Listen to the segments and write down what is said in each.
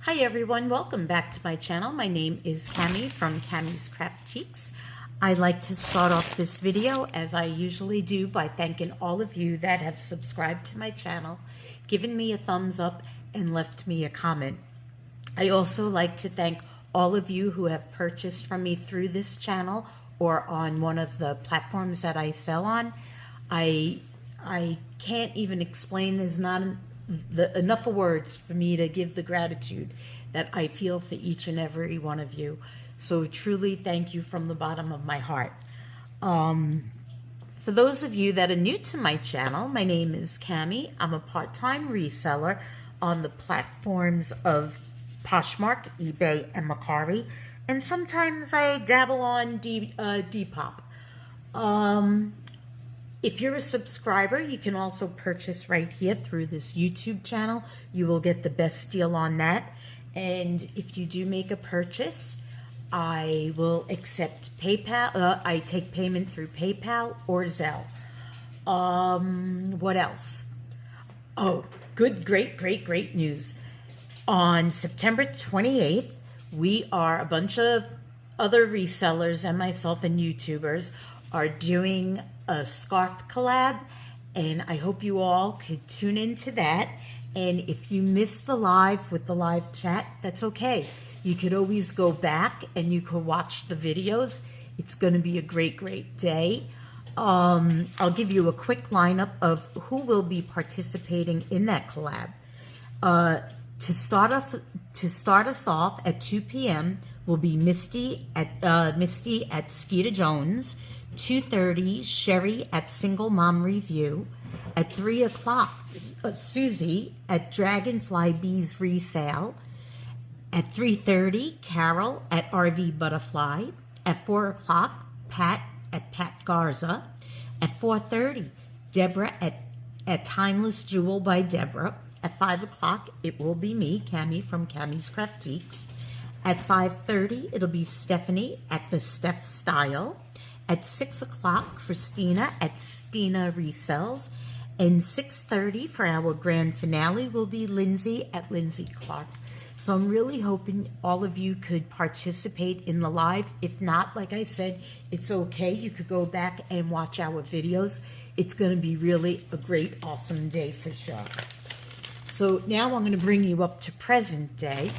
Hi everyone, welcome back to my channel. My name is Cammy from CammysCraftiques. I like to start off this video, as I usually do, by thanking all of you that have subscribed to my channel, given me a thumbs up, and left me a comment. I also like to thank all of you who have purchased from me through this channel or on one of the platforms that I sell on. I can't even explain, there's not enough of words for me to give the gratitude that I feel for each and every one of you. So truly thank you from the bottom of my heart. For those of you that are new to my channel, my name is Cammy. I'm a part-time reseller on the platforms of Poshmark, eBay, and Mercari, and sometimes I dabble on Depop. If you're a subscriber, you can also purchase right here through this YouTube channel. You will get the best deal on that. And if you do make a purchase, I will accept PayPal. I take payment through PayPal or Zelle. What else? Oh, great news. On September 28th, we are a bunch of other resellers and myself and YouTubers are doing a scarf collab, and I hope you all could tune into that. And if you missed the live with the live chat, that's okay. You could always go back and you could watch the videos. It's going to be a great day. I'll give you a quick lineup of who will be participating in that collab. To start us off at 2 p.m. will be Misty at Skeeter Jones. 2:30, Sherry at Single Mom Review. At 3 o'clock, Susie at Dragonfly Bees Resale. At 3:30, Carol at RV Butterfly. At 4 o'clock, Pat at Pat Garza. At 4:30, Deborah at Timeless Jewel by Deborah. At 5 o'clock, it will be me, Cammy from CammysCraftiques. At 5:30, it'll be Stephanie at The Steph Style. At 6 o'clock, Christina at Stina Resells. And 6:30 for our grand finale will be Lindsay at Lindsay Clark. So I'm really hoping all of you could participate in the live. If not, like I said, it's okay. You could go back and watch our videos. It's going to be really a great, awesome day for sure. So now I'm going to bring you up to present day.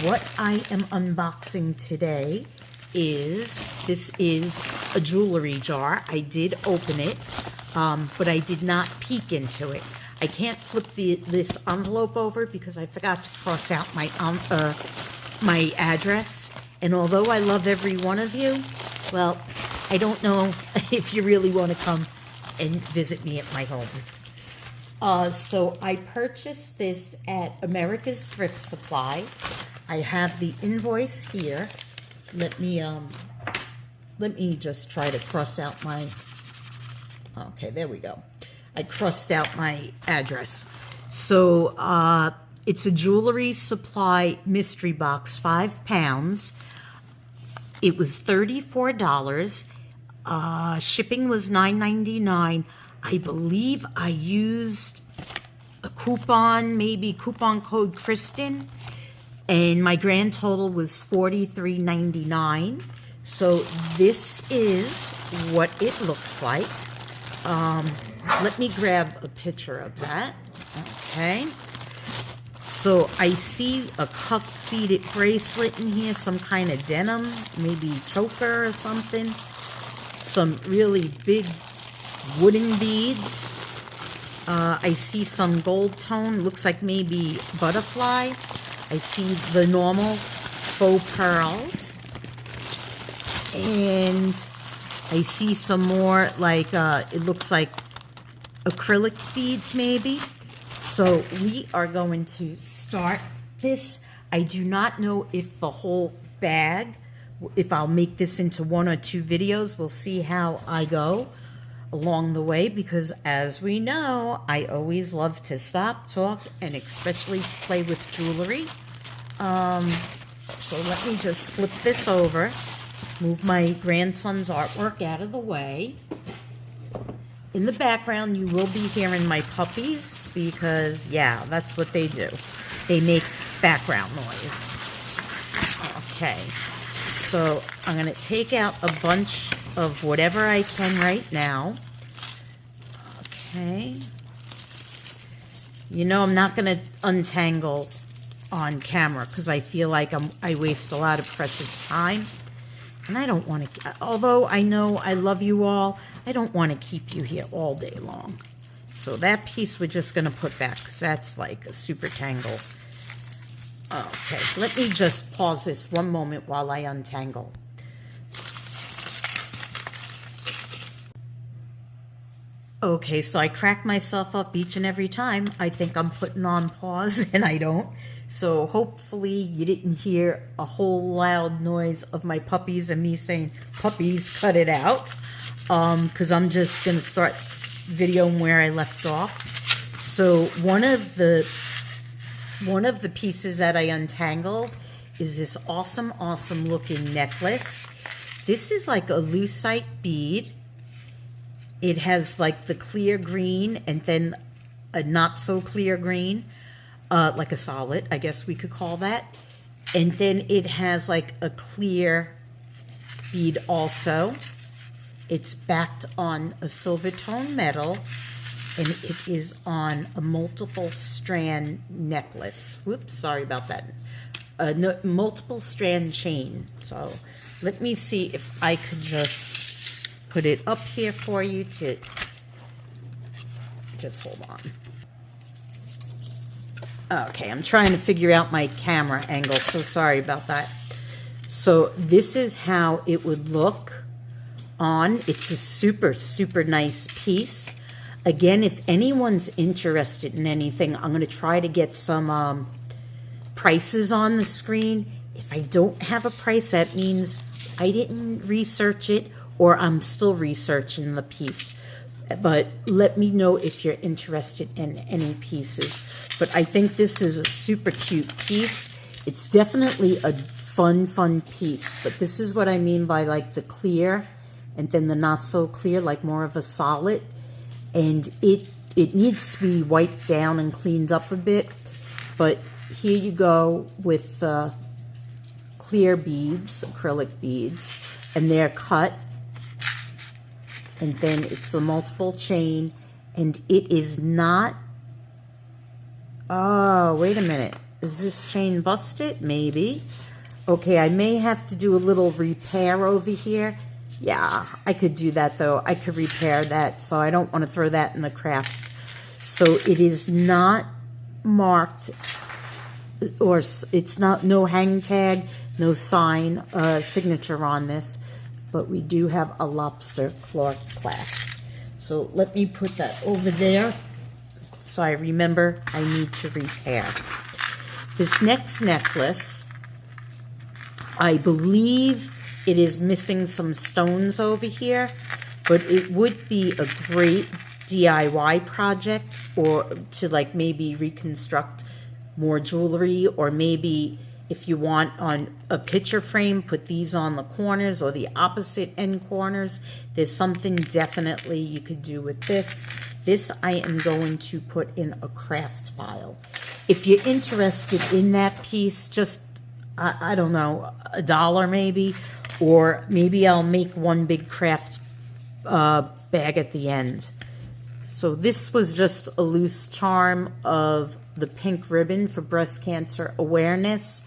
What I am unboxing today is, this is a jewelry jar. I did open it, but I did not peek into it. I can't flip this envelope over because I forgot to cross out my my address. And although I love every one of you, well, I don't know if you really want to come and visit me at my home. So I purchased this at America's Thrift Supply. I have the invoice here. Let me just try to cross out my, okay, there we go. I crossed out my address. So it's a jewelry supply mystery box, 5 pounds. It was $34. Shipping was $9.99. I believe I used a coupon, maybe coupon code Kristen. And my grand total was $43.99. So this is what it looks like. Let me grab a picture of that. Okay. So I see a cuff beaded bracelet in here, some kind of denim, maybe choker or something. Some really big wooden beads. I see some gold tone, looks like maybe butterfly. I see the normal faux pearls, and I see some more like, it looks like acrylic beads maybe. So we are going to start this. I do not know if the whole bag, if I'll make this into 1 or 2 videos. We'll see how I go along the way, because as we know, I always love to stop, talk, and especially play with jewelry. So let me just flip this over, move my grandson's artwork out of the way. In the background, you will be hearing my puppies because, yeah, that's what they do. They make background noise. Okay, so I'm going to take out a bunch of whatever I can right now. Okay. You know, I'm not going to untangle on camera because I feel like I waste a lot of precious time. And I don't want to, although I know I love you all, I don't want to keep you here all day long. So that piece we're just going to put back because that's like a super tangle. Okay, let me just pause this one moment while I untangle. Okay, so I crack myself up each and every time. I think I'm putting on pause and I don't. So hopefully you didn't hear a whole loud noise of my puppies and me saying, puppies, cut it out. Because I'm just going to start videoing where I left off. So one of the pieces that I untangled is this awesome looking necklace. This is like a lucite bead. It has like the clear green and then a not so clear green, like a solid, I guess we could call that. And then it has like a clear bead also. It's backed on a silver tone metal and it is on a multiple strand necklace. Whoops, sorry about that. No, multiple strand chain. So let me see if I could just put it up here for you to just hold on. Okay, I'm trying to figure out my camera angle, so sorry about that. So this is how it would look on. It's a super nice piece. Again, if anyone's interested in anything, I'm going to try to get some prices on the screen. If I don't have a price, that means I didn't research it or I'm still researching the piece. But let me know if you're interested in any pieces. But I think this is a super cute piece. It's definitely a fun piece. But this is what I mean by like the clear and then the not so clear, like more of a solid. And it needs to be wiped down and cleaned up a bit. But here you go with clear beads, acrylic beads, and they're cut. And then it's a multiple chain, and it is not, oh, wait a minute. Is this chain busted? Maybe. Okay, I may have to do a little repair over here. Yeah, I could do that though. I could repair that, so I don't want to throw that in the craft. So it is not marked, or it's not, no hang tag, no sign, signature on this. But we do have a lobster claw clasp. So let me put that over there so I remember I need to repair. This next necklace, I believe it is missing some stones over here, but it would be a great DIY project, or to like maybe reconstruct more jewelry, or maybe if you want on a picture frame, put these on the corners or the opposite end corners. There's something definitely you could do with this. This I am going to put in a craft pile. If you're interested in that piece, just, I don't know, $1 maybe, or maybe I'll make one big craft bag at the end. So this was just a loose charm of the pink ribbon for breast cancer awareness.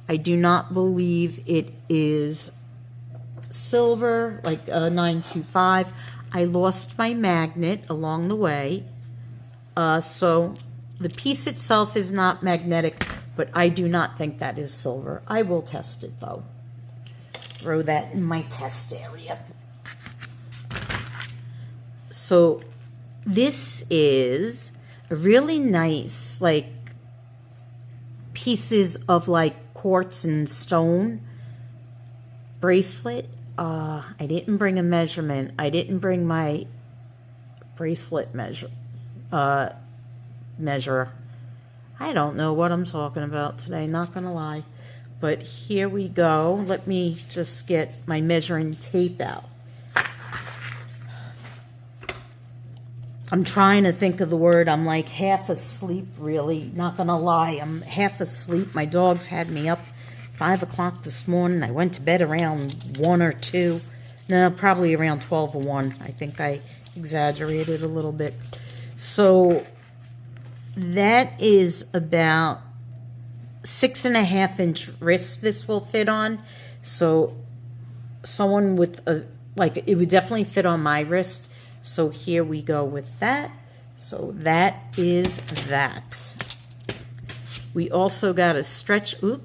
I do not believe it is silver, like 925. I lost my magnet along the way. So the piece itself is not magnetic, but I do not think that is silver. I will test it though. Throw that in my test area. So this is a really nice, like, pieces of like quartz and stone bracelet. I didn't bring a measurement. I didn't bring my bracelet measure. I don't know what I'm talking about today, not gonna lie. But here we go. Let me just get my measuring tape out. I'm trying to think of the word. I'm like half asleep, really. Not gonna lie, I'm half asleep. My dogs had me up 5 o'clock this morning. I went to bed around 1 or 2. No, probably around 12 or 1. I think I exaggerated a little bit. So that is about 6.5-inch wrist this will fit on. So someone with a, like, it would definitely fit on my wrist. So here we go with that. So that is that. We also got a stretchy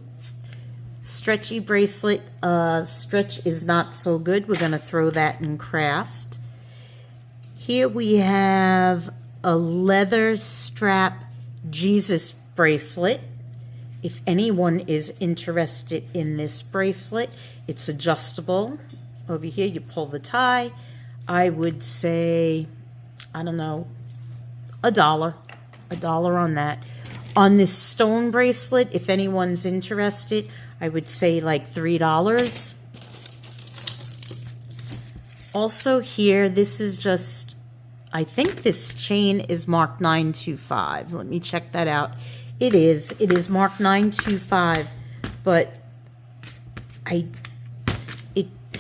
bracelet. Stretch is not so good. We're going to throw that in craft. Here we have a leather strap Jesus bracelet. If anyone is interested in this bracelet, it's adjustable. Over here, you pull the tie. I would say, I don't know, $1 on that. On this stone bracelet, if anyone's interested, I would say like $3. Also here, this is just, I think this chain is marked 925. Let me check that out. It is marked 925, but it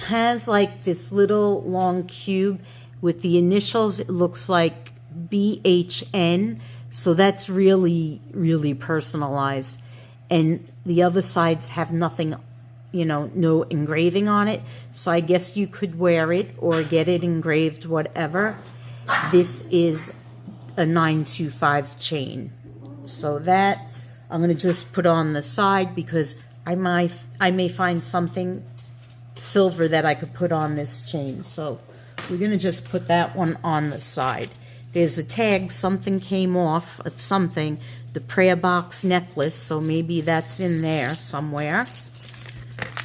has like this little long cube with the initials. It looks like BHN, so that's really, really personalized. And the other sides have nothing, you know, no engraving on it. So I guess you could wear it or get it engraved, whatever. This is a 925 chain. So that I'm going to just put on the side because I may find something silver that I could put on this chain. So we're going to just put that one on the side. There's a tag, something came off of something, the prayer box necklace, so maybe that's in there somewhere.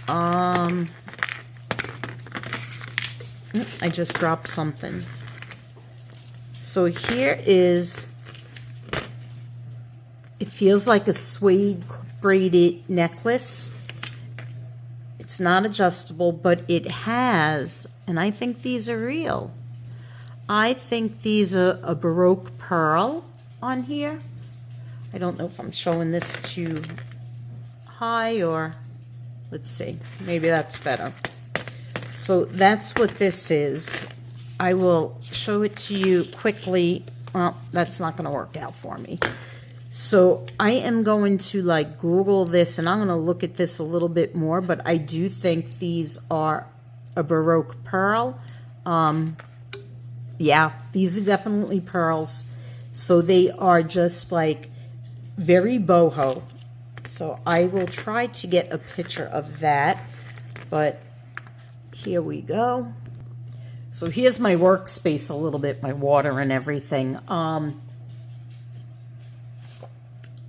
I just dropped something. So here is, it feels like a suede braided necklace. It's not adjustable, but it has, and I think these are real. I think these are a Baroque pearl on here. I don't know if I'm showing this too high or, let's see, maybe that's better. So that's what this is. I will show it to you quickly. Well, that's not going to work out for me. So I am going to like Google this and I'm going to look at this a little bit more, but I do think these are a Baroque pearl. Yeah, these are definitely pearls. So they are just like very boho. So I will try to get a picture of that, but here we go. So here's my workspace a little bit, my water and everything.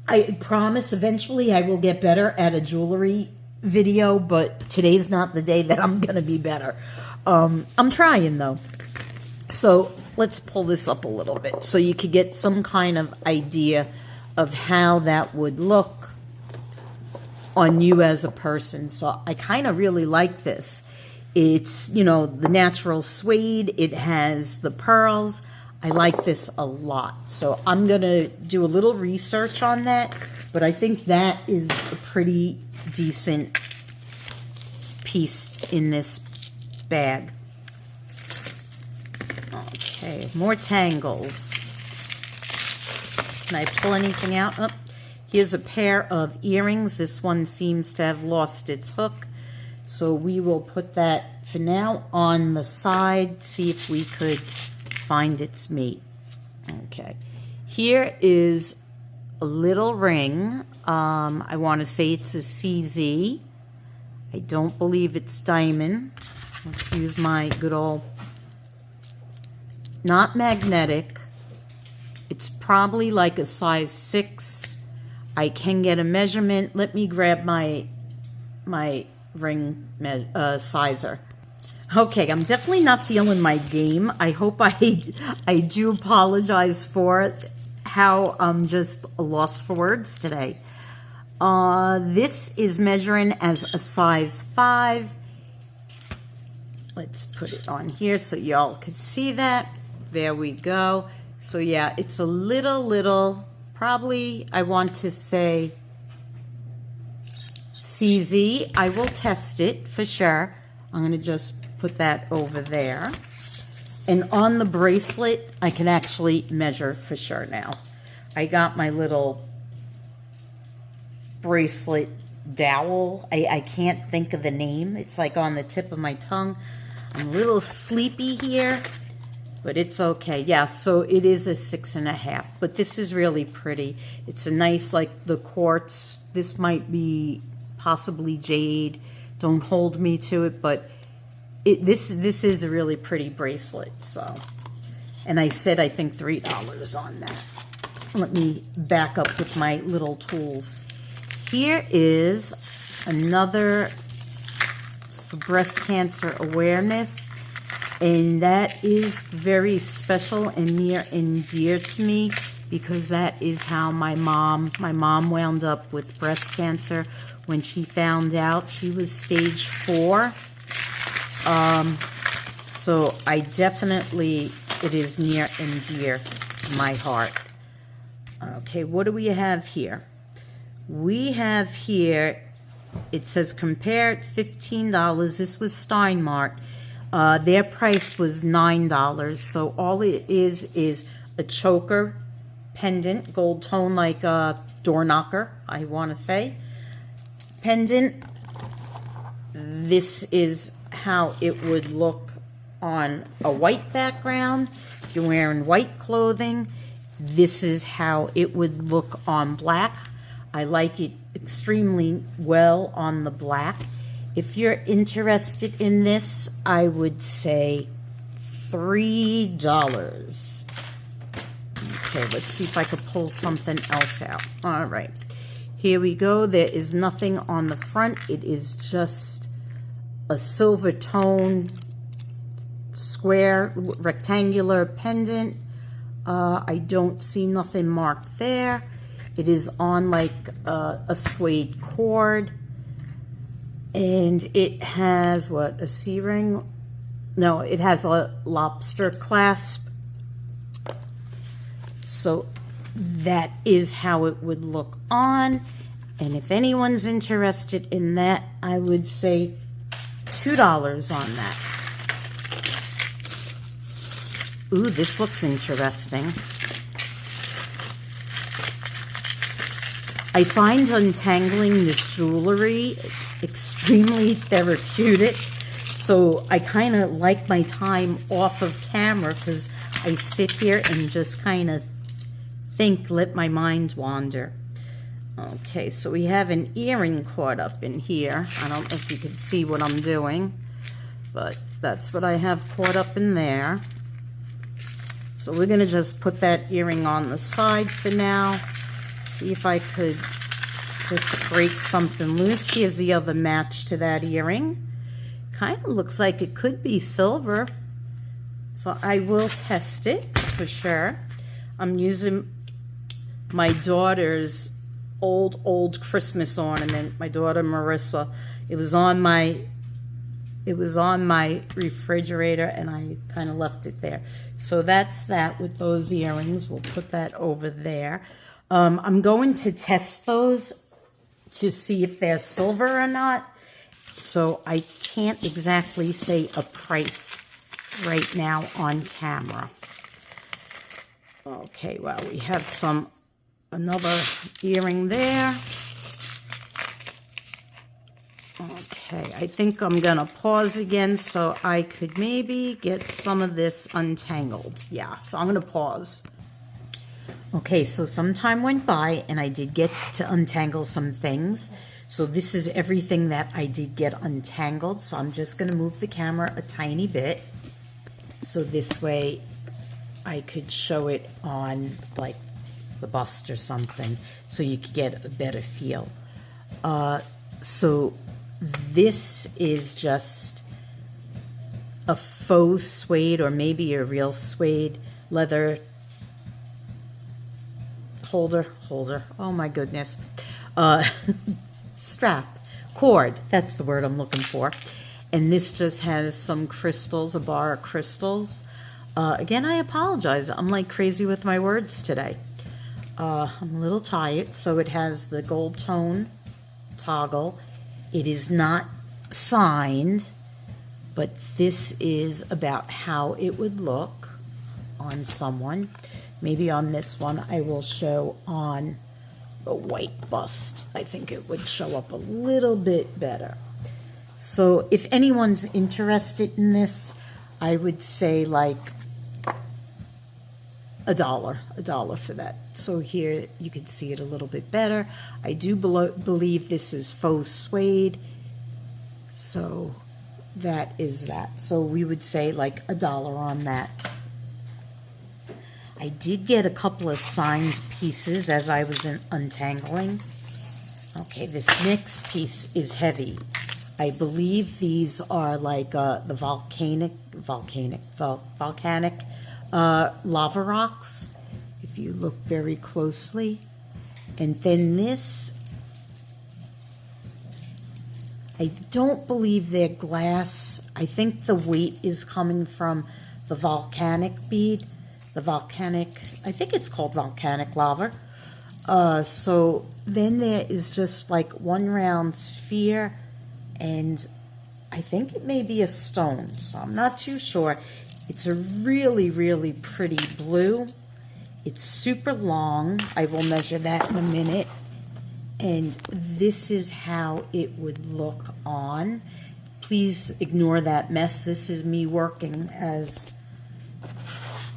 I promise eventually I will get better at a jewelry video, but today's not the day that I'm going to be better. I'm trying though. So let's pull this up a little bit so you could get some kind of idea of how that would look on you as a person. So I kind of really like this. It's, you know, the natural suede. It has the pearls. I like this a lot. So I'm going to do a little research on that, but I think that is a pretty decent piece in this bag. Okay, more tangles. Can I pull anything out? Oh, here's a pair of earrings. This one seems to have lost its hook. So we will put that for now on the side, see if we could find its mate. Okay, here is a little ring. I want to say it's a CZ. I don't believe it's diamond. Let's use my good old, not magnetic. It's probably like a size 6. I can get a measurement. Let me grab my ring sizer. Okay, I'm definitely not feeling my game. I hope I do apologize for how I'm just lost for words today. This is measuring as a size 5. Let's put it on here so y'all can see that. There we go. So yeah, it's a little, probably I want to say CZ. I will test it for sure. I'm going to just put that over there. And on the bracelet, I can actually measure for sure now. I got my little bracelet dowel. I can't think of the name. It's like on the tip of my tongue. I'm a little sleepy here, but it's okay. Yeah, so it is a 6.5, but this is really pretty. It's a nice, like the quartz. This might be possibly jade. Don't hold me to it, but this is a really pretty bracelet. So, and I said I think $3 on that. Let me back up with my little tools. Here is another breast cancer awareness, and that is very special and near and dear to me because that is how my mom wound up with breast cancer. When she found out, she was stage 4. So I definitely, it is near and dear to my heart. Okay, what do we have here? We have here, it says compared $15. This was Steinmart. Their price was $9. So all it is a choker pendant, gold tone, like a door knocker, I want to say. Pendant. This is how it would look on a white background. If you're wearing white clothing, this is how it would look on black. I like it extremely well on the black. If you're interested in this, I would say $3. Okay, let's see if I could pull something else out. All right, here we go. There is nothing on the front. It is just a silver tone, square, rectangular pendant. I don't see nothing marked there. It is on like a suede cord. And it has, what, a C-ring? No, it has a lobster clasp. So that is how it would look on. And if anyone's interested in that, I would say $2 on that. Ooh, this looks interesting. I find untangling this jewelry extremely therapeutic. So I kind of like my time off of camera because I sit here and just kind of think, let my mind wander. Okay, so we have an earring caught up in here. I don't know if you can see what I'm doing, but that's what I have caught up in there. So we're going to just put that earring on the side for now. See if I could just break something loose. Here's the other match to that earring. Kind of looks like it could be silver. So I will test it for sure. I'm using my daughter's old Christmas ornament. My daughter Marissa. It was on my refrigerator and I kind of left it there. So that's that with those earrings. We'll put that over there. I'm going to test those to see if they're silver or not. So I can't exactly say a price right now on camera. Okay, well, we have another earring there. Okay, I think I'm gonna pause again so I could maybe get some of this untangled. Yeah, so I'm gonna pause. Okay, so some time went by and I did get to untangle some things. So this is everything that I did get untangled. So I'm just gonna move the camera a tiny bit. So this way I could show it on like the bust or something so you could get a better feel. So this is just a faux suede or maybe a real suede leather holder. Oh my goodness. Strap, cord, that's the word I'm looking for. And this just has some crystals, a bar of crystals. Again, I apologize. I'm like crazy with my words today. I'm a little tired. So it has the gold tone toggle. It is not signed, but this is about how it would look on someone. Maybe on this one I will show on the white bust. I think it would show up a little bit better. So if anyone's interested in this, I would say like $1 for that. So here you can see it a little bit better. I do believe this is faux suede. So that is that. So we would say like $1 on that. I did get a couple of signed pieces as I was untangling. Okay, this next piece is heavy. I believe these are like the volcanic lava rocks, if you look very closely. And then this, I don't believe they're glass. I think the weight is coming from the volcanic bead. I think it's called volcanic lava. So then there is just like one round sphere, and I think it may be a stone, so I'm not too sure. It's a really, really pretty blue. It's super long. I will measure that in a minute. And this is how it would look on. Please ignore that mess. This is me working as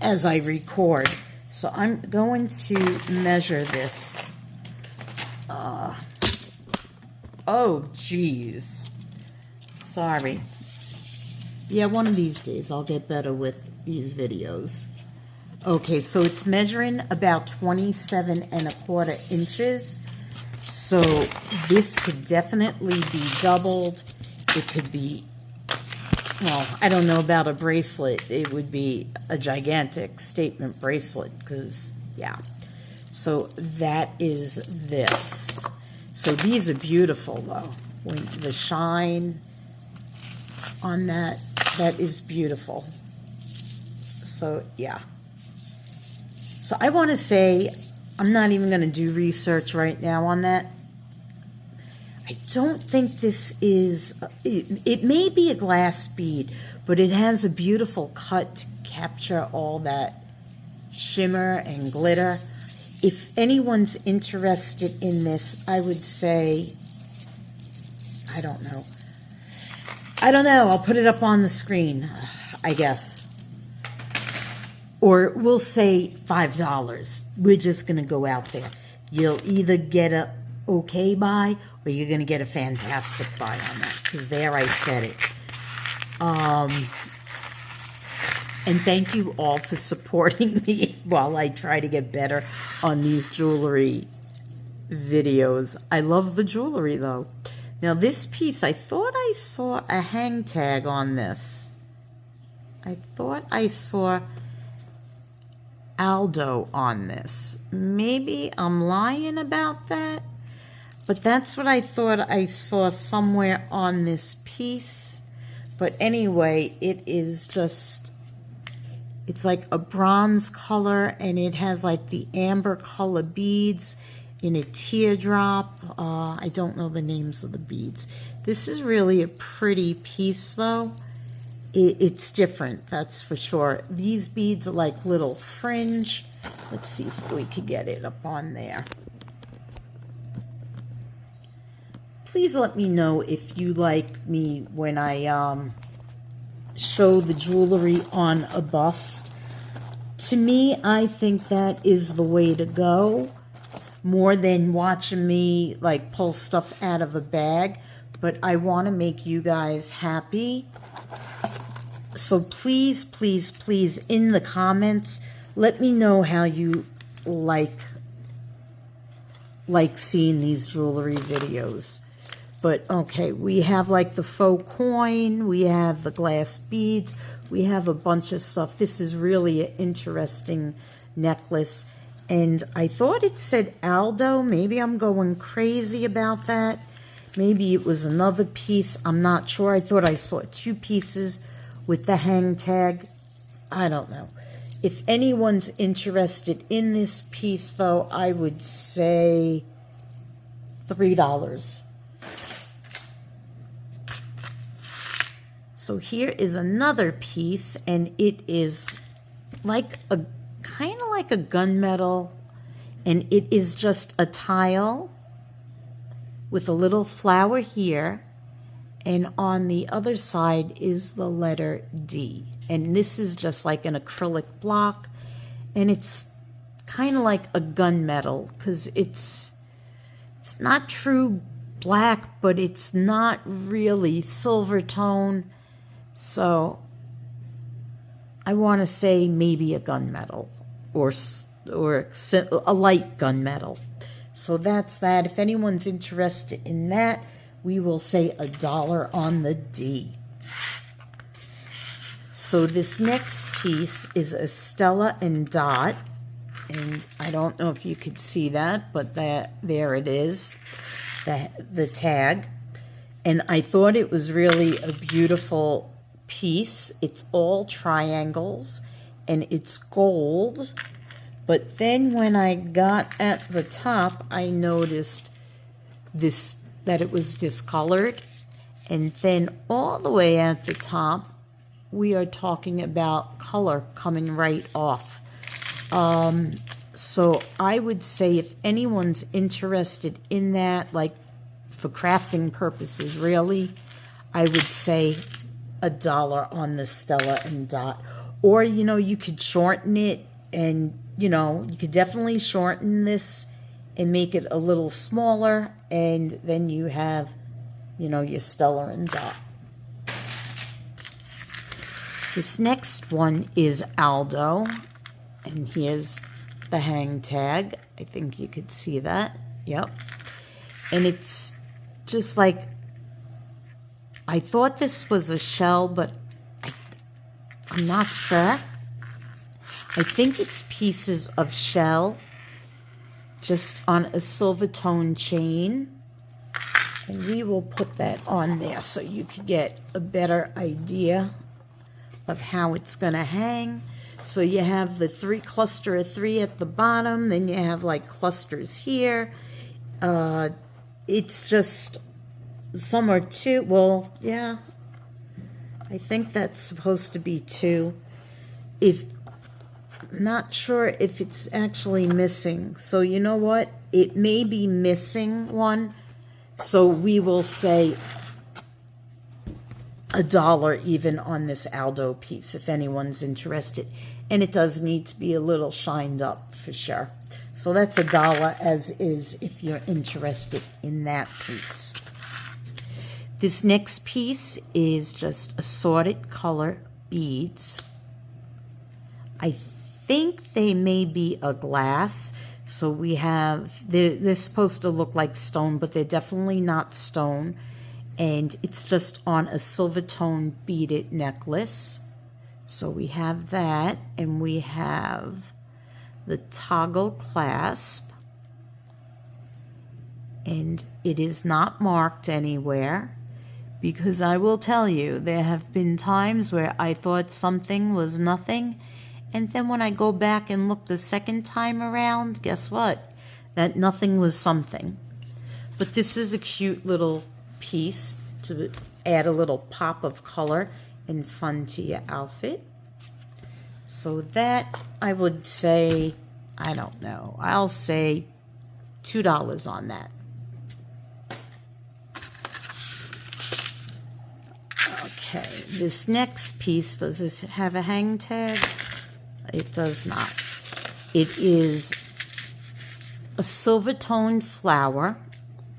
I record. So I'm going to measure this. Oh, geez. Sorry. Yeah, one of these days I'll get better with these videos. Okay, so it's measuring about 27¼ inches. So this could definitely be doubled. It could be, well, I don't know about a bracelet. It would be a gigantic statement bracelet because, yeah. So that is this. So these are beautiful, though. When the shine on that is beautiful. So, yeah. So I want to say, I'm not even going to do research right now on that. I don't think this is, it may be a glass bead, but it has a beautiful cut to capture all that shimmer and glitter. If anyone's interested in this, I would say, I don't know. I'll put it up on the screen, I guess. Or we'll say $5. We're just going to go out there. You'll either get a okay buy or you're going to get a fantastic buy on that. Because there I said it. And thank you all for supporting me while I try to get better on these jewelry videos. I love the jewelry, though. Now, this piece, I thought I saw a hang tag on this. I thought I saw Aldo on this. Maybe I'm lying about that, but that's what I thought I saw somewhere on this piece. But anyway, it is just, it's like a bronze color, and it has like the amber color beads in a teardrop. I don't know the names of the beads. This is really a pretty piece, though. It's different, that's for sure. These beads are like little fringe. Let's see if we can get it up on there. Please let me know if you like me when I show the jewelry on a bust. To me, I think that is the way to go, more than watching me like pull stuff out of a bag. But I want to make you guys happy. So please, please, please, in the comments, let me know how you like seeing these jewelry videos. But okay, we have like the faux coin, we have the glass beads, we have a bunch of stuff. This is really an interesting necklace. And I thought it said Aldo. Maybe I'm going crazy about that. Maybe it was another piece. I'm not sure. I thought I saw 2 pieces with the hang tag. I don't know. If anyone's interested in this piece, though, I would say $3. So here is another piece, and it is like a kind of like a gunmetal, and it is just a tile with a little flower here, and on the other side is the letter D. And this is just like an acrylic block, and it's kind of like a gunmetal because it's not true black, but it's not really silver tone. So I want to say maybe a gunmetal or a light gunmetal. So that's that. If anyone's interested in that, we will say $1 on the D. So this next piece is a Stella and Dot, and I don't know if you could see that, but there it is, the tag. And I thought it was really a beautiful piece. It's all triangles, and it's gold. But then when I got at the top, I noticed that it was discolored. And then all the way at the top, we are talking about color coming right off. So I would say if anyone's interested in that, like for crafting purposes, really, I would say $1 on the Stella and Dot. Or, you could shorten it, and, you could definitely shorten this and make it a little smaller, and then you have, your Stella and Dot. This next one is Aldo, and here's the hang tag. I think you could see that. Yep. And it's just like, I thought this was a shell, but I'm not sure. I think it's pieces of shell just on a silver tone chain. And we will put that on there so you can get a better idea of how it's going to hang. So you have the cluster of 3 at the bottom, then you have like clusters here. It's just, some are 2. Well, yeah, I think that's supposed to be 2. I'm not sure if it's actually missing. So you know what? It may be missing one. So we will say $1 even on this Aldo piece if anyone's interested. And it does need to be a little shined up for sure. So that's $1 as is if you're interested in that piece. This next piece is just assorted color beads. I think they may be a glass. So we have, they're supposed to look like stone, but they're definitely not stone. And it's just on a silver tone beaded necklace. So we have that, and we have the toggle clasp. And it is not marked anywhere, because I will tell you, there have been times where I thought something was nothing, and then when I go back and look the second time around, guess what? That nothing was something. But this is a cute little piece to add a little pop of color and fun to your outfit. So that, I would say, I don't know, I'll say $2 on that. Okay, this next piece, does this have a hang tag? It does not. It is a silver toned flower,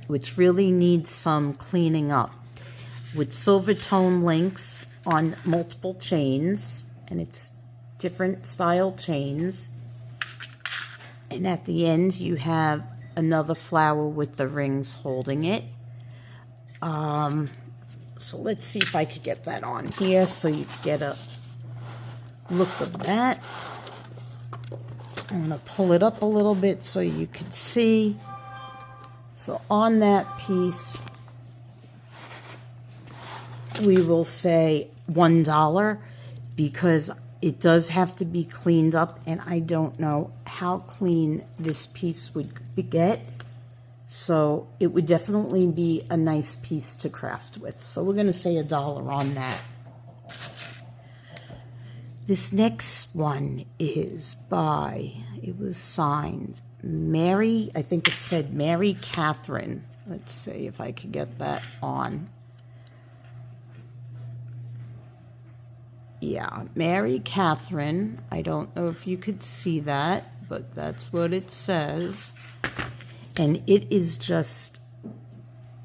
which really needs some cleaning up, with silver tone links on multiple chains, and it's different style chains. And at the end you have another flower with the rings holding it. So let's see if I could get that on here so you can get a look of that. I'm going to pull it up a little bit so you can see. So on that piece, we will say $1, because it does have to be cleaned up, and I don't know how clean this piece would get. So it would definitely be a nice piece to craft with. So we're going to say $1 on that. This next one is by, it was signed, Mary, I think it said Mary Catherine. Let's see if I could get that on. Yeah, Mary Catherine. I don't know if you could see that, but that's what it says. And it is just,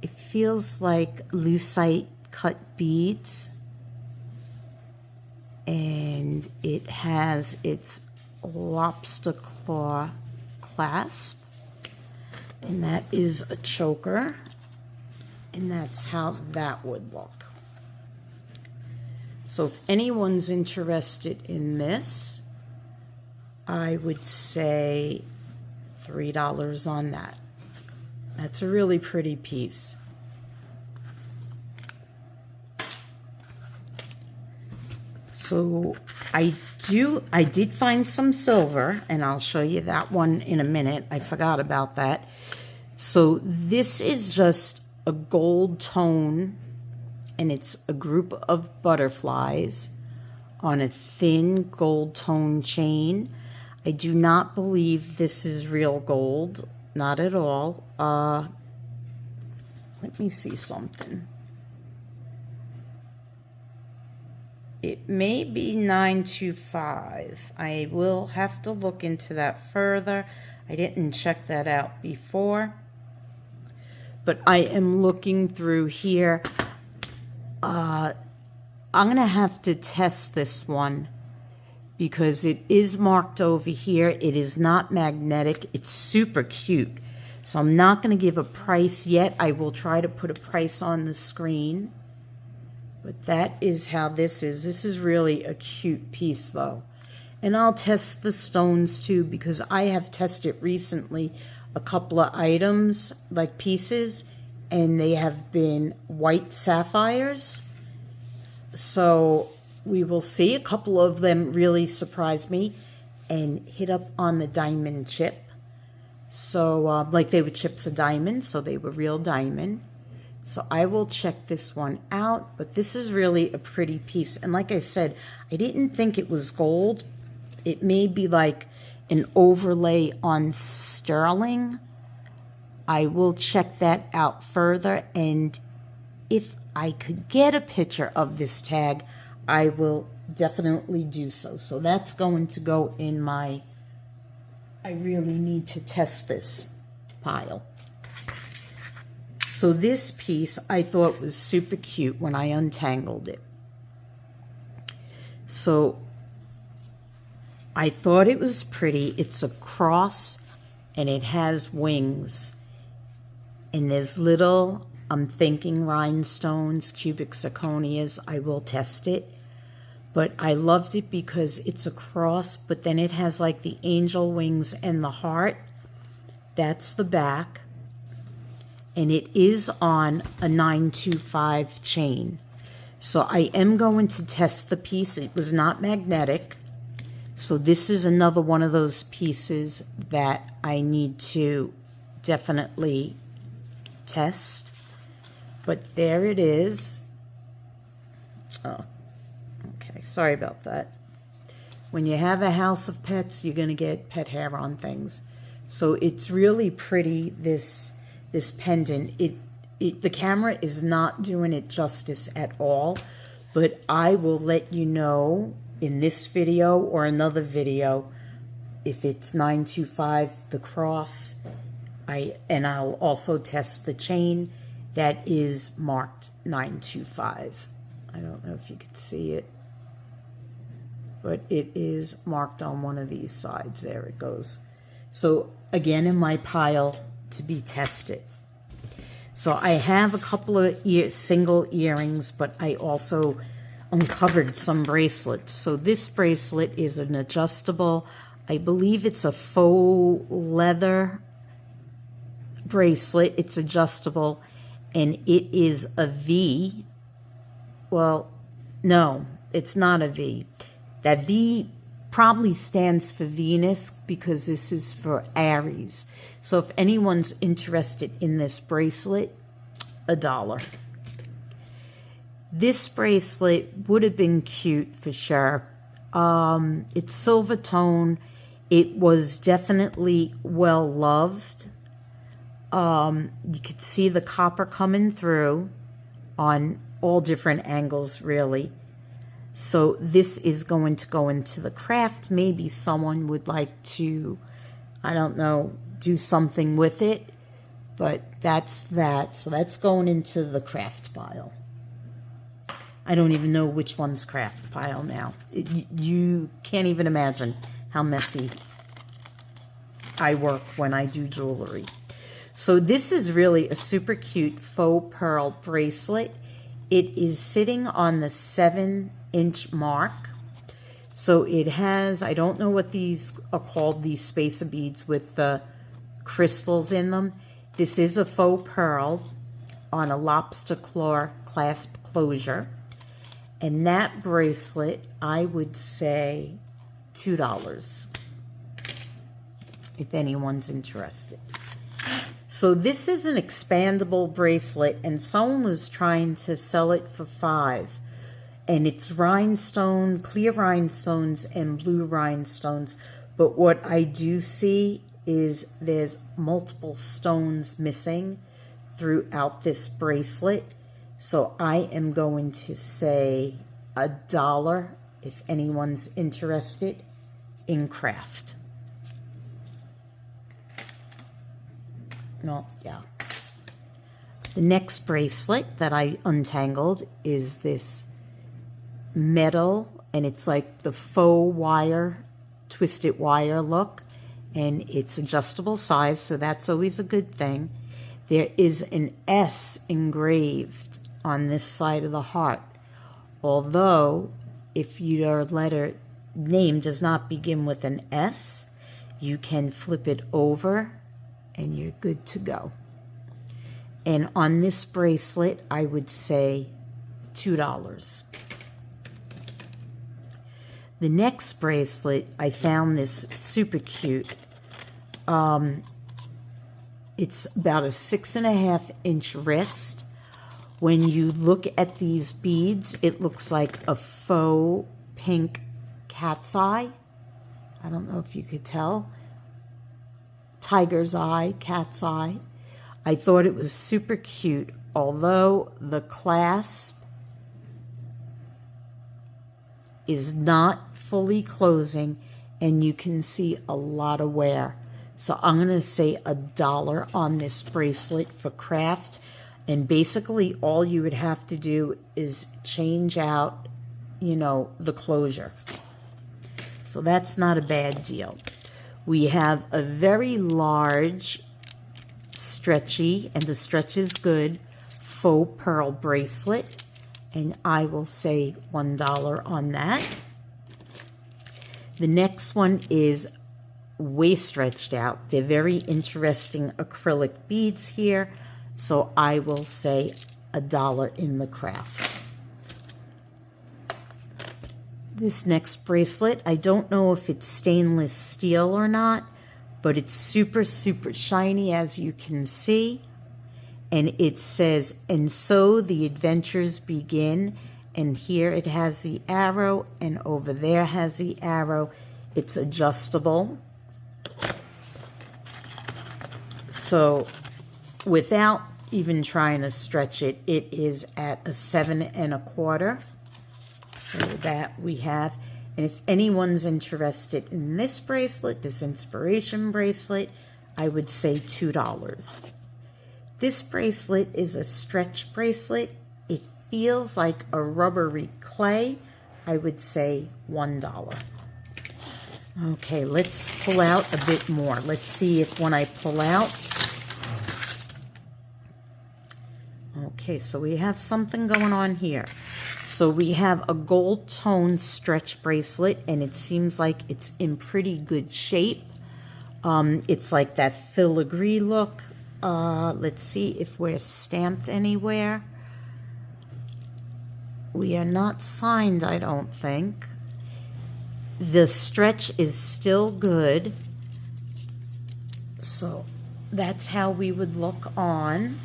it feels like lucite cut beads. And it has its lobster claw clasp. And that is a choker. And that's how that would look. So if anyone's interested in this, I would say $3 on that. That's a really pretty piece. So I did find some silver, and I'll show you that one in a minute. I forgot about that. So this is just a gold tone, and it's a group of butterflies on a thin gold tone chain. I do not believe this is real gold, not at all. Let me see something. It may be 925. I will have to look into that further. I didn't check that out before. But I am looking through here. I'm going to have to test this one because it is marked over here. It is not magnetic. It's super cute. So I'm not going to give a price yet. I will try to put a price on the screen. But that is how this is. This is really a cute piece, though. And I'll test the stones, too, because I have tested recently a couple of items, like pieces, and they have been white sapphires. So we will see. A couple of them really surprised me and hit up on the diamond chip. So, like they were chips of diamond, so they were real diamond. So I will check this one out, but this is really a pretty piece. And like I said, I didn't think it was gold. It may be like an overlay on sterling. I will check that out further, and if I could get a picture of this tag, I will definitely do so. So that's going to go in my, I really need to test this pile. So this piece I thought was super cute when I untangled it. So I thought it was pretty. It's a cross and it has wings. And there's little, I'm thinking rhinestones, cubic zirconias. I will test it. But I loved it because it's a cross, but then it has like the angel wings and the heart. That's the back. And it is on a 925 chain. So I am going to test the piece. It was not magnetic. So this is another one of those pieces that I need to definitely test. But there it is. Oh, okay. Sorry about that. When you have a house of pets, you're going to get pet hair on things. So it's really pretty, this pendant. The camera is not doing it justice at all, but I will let you know in this video or another video if it's 925 the cross. And I'll also test the chain that is marked 925. I don't know if you can see it, but it is marked on one of these sides. There it goes. So again, in my pile to be tested. So I have a couple of single earrings, but I also uncovered some bracelets. So this bracelet is an adjustable. I believe it's a faux leather bracelet. It's adjustable, and it is a V. Well, no, it's not a V. That V probably stands for Venus because this is for Aries. So if anyone's interested in this bracelet, $1. This bracelet would have been cute for sure. It's silver tone. It was definitely well loved. You could see the copper coming through on all different angles, really. So this is going to go into the craft. Maybe someone would like to, I don't know, do something with it. But that's that. So that's going into the craft pile. I don't even know which one's craft pile now. You can't even imagine how messy I work when I do jewelry. So this is really a super cute faux pearl bracelet. It is sitting on the 7-inch mark. So it has, I don't know what these are called, these spacer beads with the crystals in them. This is a faux pearl on a lobster claw clasp closure. And that bracelet, I would say $2, if anyone's interested. So this is an expandable bracelet, and someone was trying to sell it for $5. And it's rhinestone, clear rhinestones and blue rhinestones. But what I do see is there's multiple stones missing throughout this bracelet. So I am going to say $1 if anyone's interested in craft. No, yeah. The next bracelet that I untangled is this metal, and it's like the faux wire, twisted wire look, and it's adjustable size, so that's always a good thing. There is an S engraved on this side of the heart, although if your letter name does not begin with an S, you can flip it over and you're good to go. And on this bracelet, I would say $2. The next bracelet, I found this super cute. It's about a 6.5-inch wrist. When you look at these beads, it looks like a faux pink cat's eye. I don't know if you could tell. Tiger's eye, cat's eye. I thought it was super cute, although the clasp is not fully closing and you can see a lot of wear. So I'm going to say $1 on this bracelet for craft. And basically all you would have to do is change out, you know, the closure. So that's not a bad deal. We have a very large, stretchy, and the stretch is good, faux pearl bracelet. And I will say $1 on that. The next one is way stretched out. They're very interesting acrylic beads here. So I will say $1 in the craft. This next bracelet, I don't know if it's stainless steel or not, but it's super, super shiny, as you can see. And it says, "And so the adventures begin." And here it has the arrow, and over there has the arrow. It's adjustable. So without even trying to stretch it, it is at a 7 1/4. So that we have. And if anyone's interested in this bracelet, this inspiration bracelet, I would say $2. This bracelet is a stretch bracelet. It feels like a rubbery clay. I would say $1. Okay, let's pull out a bit more. Let's see if when I pull out. Okay, so we have something going on here. So we have a gold tone stretch bracelet, and it seems like it's in pretty good shape. It's like that filigree look. Let's see if we're stamped anywhere. We are not signed, I don't think. the stretch is still good. So that's how we would look on.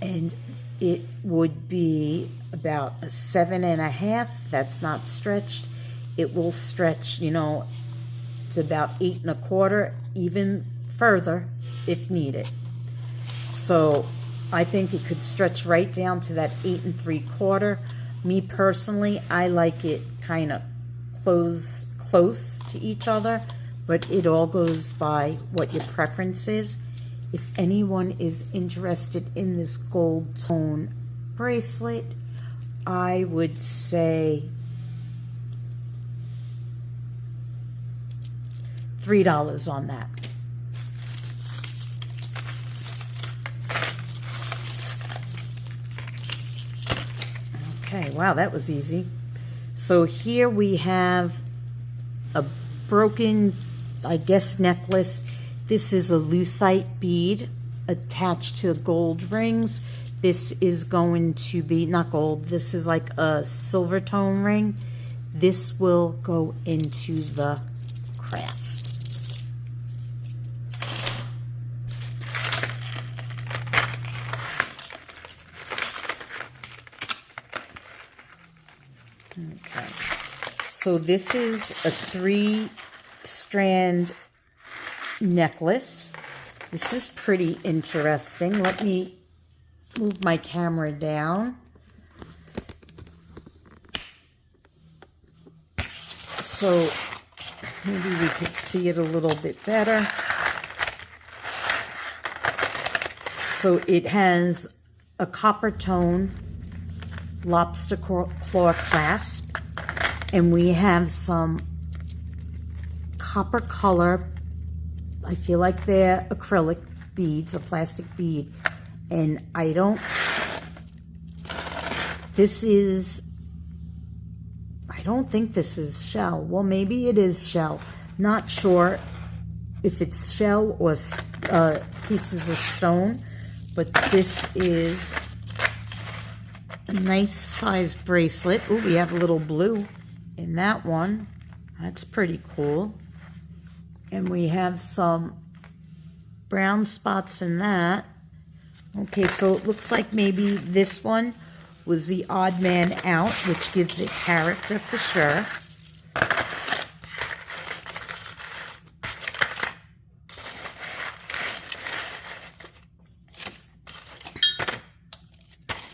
And it would be about a 7.5. That's not stretched. It will stretch, you know, to about 8.25, even further if needed. So I think it could stretch right down to that 8.75. Me personally, I like it kind of close to each other, but it all goes by what your preference is. If anyone is interested in this gold tone bracelet, I would say $3 on that. Okay, wow, that was easy. So here we have a broken, I guess, necklace. This is a lucite bead attached to gold rings. This is going to be, not gold, this is like a silver tone ring. This will go into the craft. Okay, so this is a 3-strand necklace. This is pretty interesting. Let me move my camera down. So maybe we could see it a little bit better. So it has a copper tone lobster claw clasp, and we have some copper color, I feel like they're acrylic beads, a plastic bead, and I don't think this is shell. Well, maybe it is shell. Not sure if it's shell or pieces of stone, but this is a nice size bracelet. Oh, we have a little blue in that one. That's pretty cool. And we have some brown spots in that. Okay, so it looks like maybe this one was the odd man out, which gives it character for sure.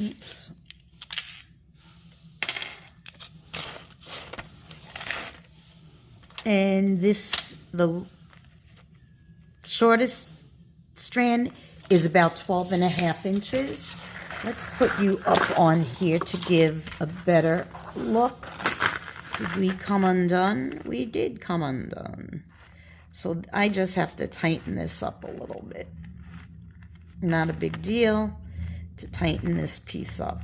Oops. And this, the shortest strand is about 12.5 inches. Let's put you up on here to give a better look. Did we come undone? We did come undone. So I just have to tighten this up a little bit. Not a big deal to tighten this piece up.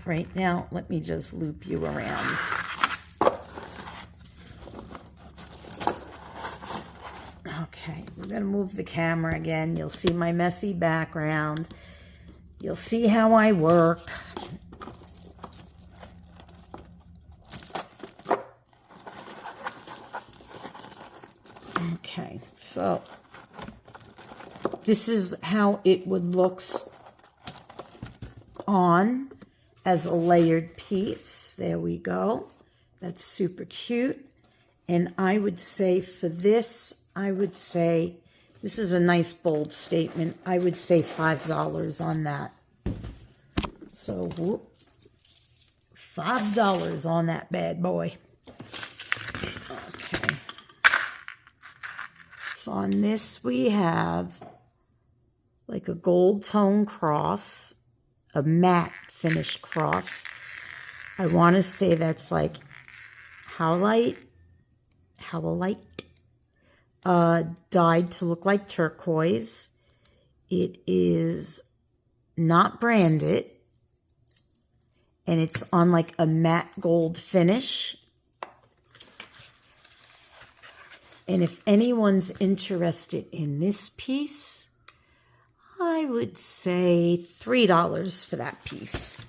Right now, let me just loop you around. Okay, we're going to move the camera again. You'll see my messy background. You'll see how I work. Okay, so this is how it would look on as a layered piece. There we go. That's super cute. And I would say for this, I would say, this is a nice bold statement. I would say $5 on that. So, whoop, $5 on that bad boy. Okay. So on this we have like a gold tone cross, a matte finish cross. I want to say that's like howlite, dyed to look like turquoise. It is not branded, and it's on like a matte gold finish. And if anyone's interested in this piece, I would say $3 for that piece.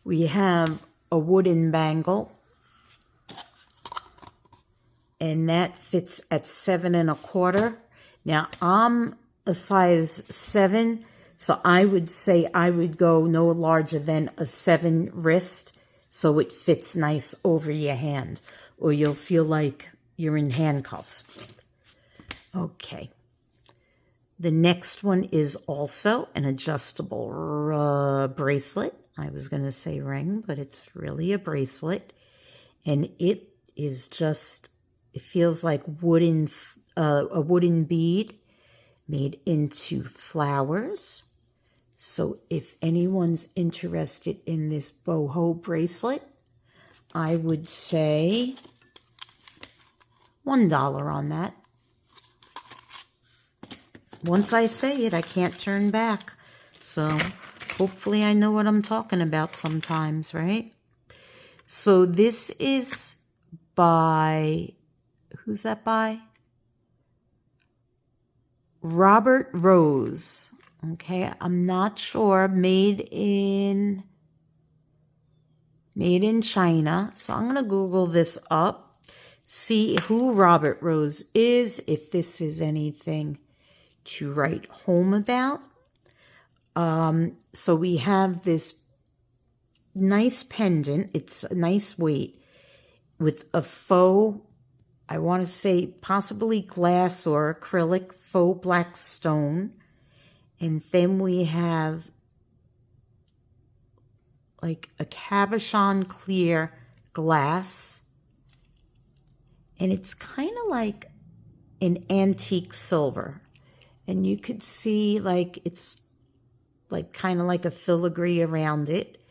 We have a wooden bangle, and that fits at 7 1/4. Now, I'm a size 7, so I would say I would go no larger than a 7 wrist, so it fits nice over your hand, or you'll feel like you're in handcuffs. Okay. The next one is also an adjustable bracelet. I was going to say ring, but it's really a bracelet. And it is just, it feels like a wooden bead made into flowers. So if anyone's interested in this boho bracelet, I would say $1 on that. Once I say it, I can't turn back. So hopefully I know what I'm talking about sometimes, right? So this is by, who's that by? Robert Rose. Okay, I'm not sure. Made in China. So I'm going to Google this up. See who Robert Rose is, if this is anything to write home about. So we have this nice pendant. It's a nice weight with a faux, I want to say possibly glass or acrylic faux black stone. And then we have like a cabochon clear glass. And it's kind of like an antique silver. And you could see like it's like kind of like a filigree around it.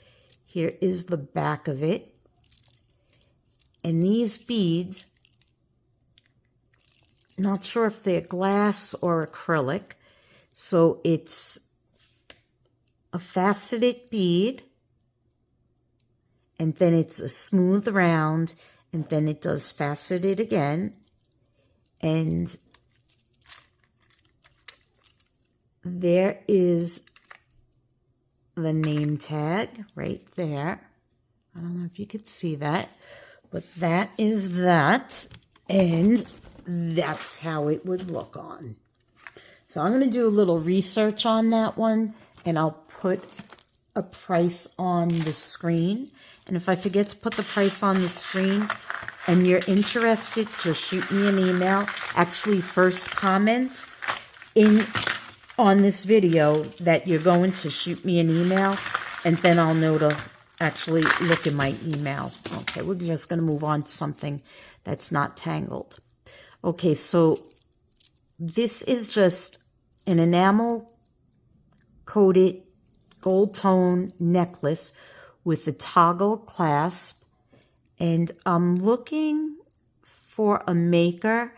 Here is the back of it. And these beads, not sure if they're glass or acrylic. So it's a faceted bead. And then it's a smooth round. And then it does faceted again. And there is the name tag right there. I don't know if you could see that, but that is that, and that's how it would look on. So I'm going to do a little research on that one, and I'll put a price on the screen. And if I forget to put the price on the screen and you're interested, just shoot me an email. Actually, first comment on this video that you're going to shoot me an email, and then I'll know to actually look in my email. Okay, we're just going to move on to something that's not tangled. Okay, so this is just an enamel coated gold tone necklace with a toggle clasp, and I'm looking for a maker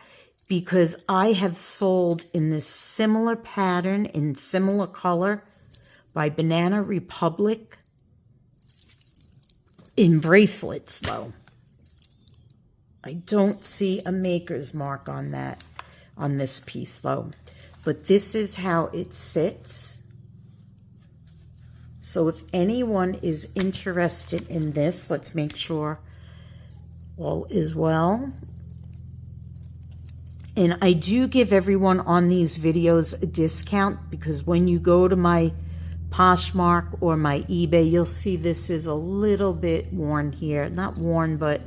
because I have sold in this similar pattern, in similar color, by Banana Republic, in bracelets, though. I don't see a maker's mark on that, on this piece, though. But this is how it sits. So if anyone is interested in this, let's make sure all is well. And I do give everyone on these videos a discount, because when you go to my Poshmark or my eBay, you'll see this is a little bit worn here. Not worn, but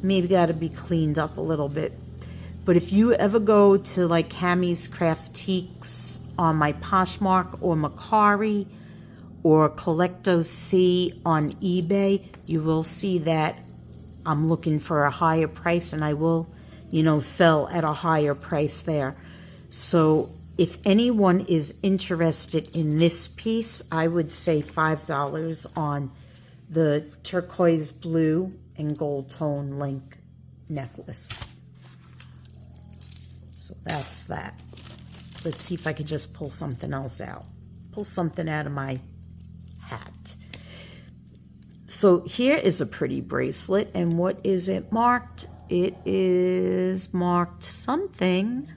maybe got to be cleaned up a little bit. But if you ever go to like CammysCraftiques on my Poshmark or Mercari or Collecto C on eBay, you will see that I'm looking for a higher price, and I will, you know, sell at a higher price there. So if anyone is interested in this piece, I would say $5 on the turquoise blue and gold tone link necklace. So that's that. Let's see if I can just pull something else out. Pull something out of my hat. So here is a pretty bracelet, and what is it marked? It is marked something.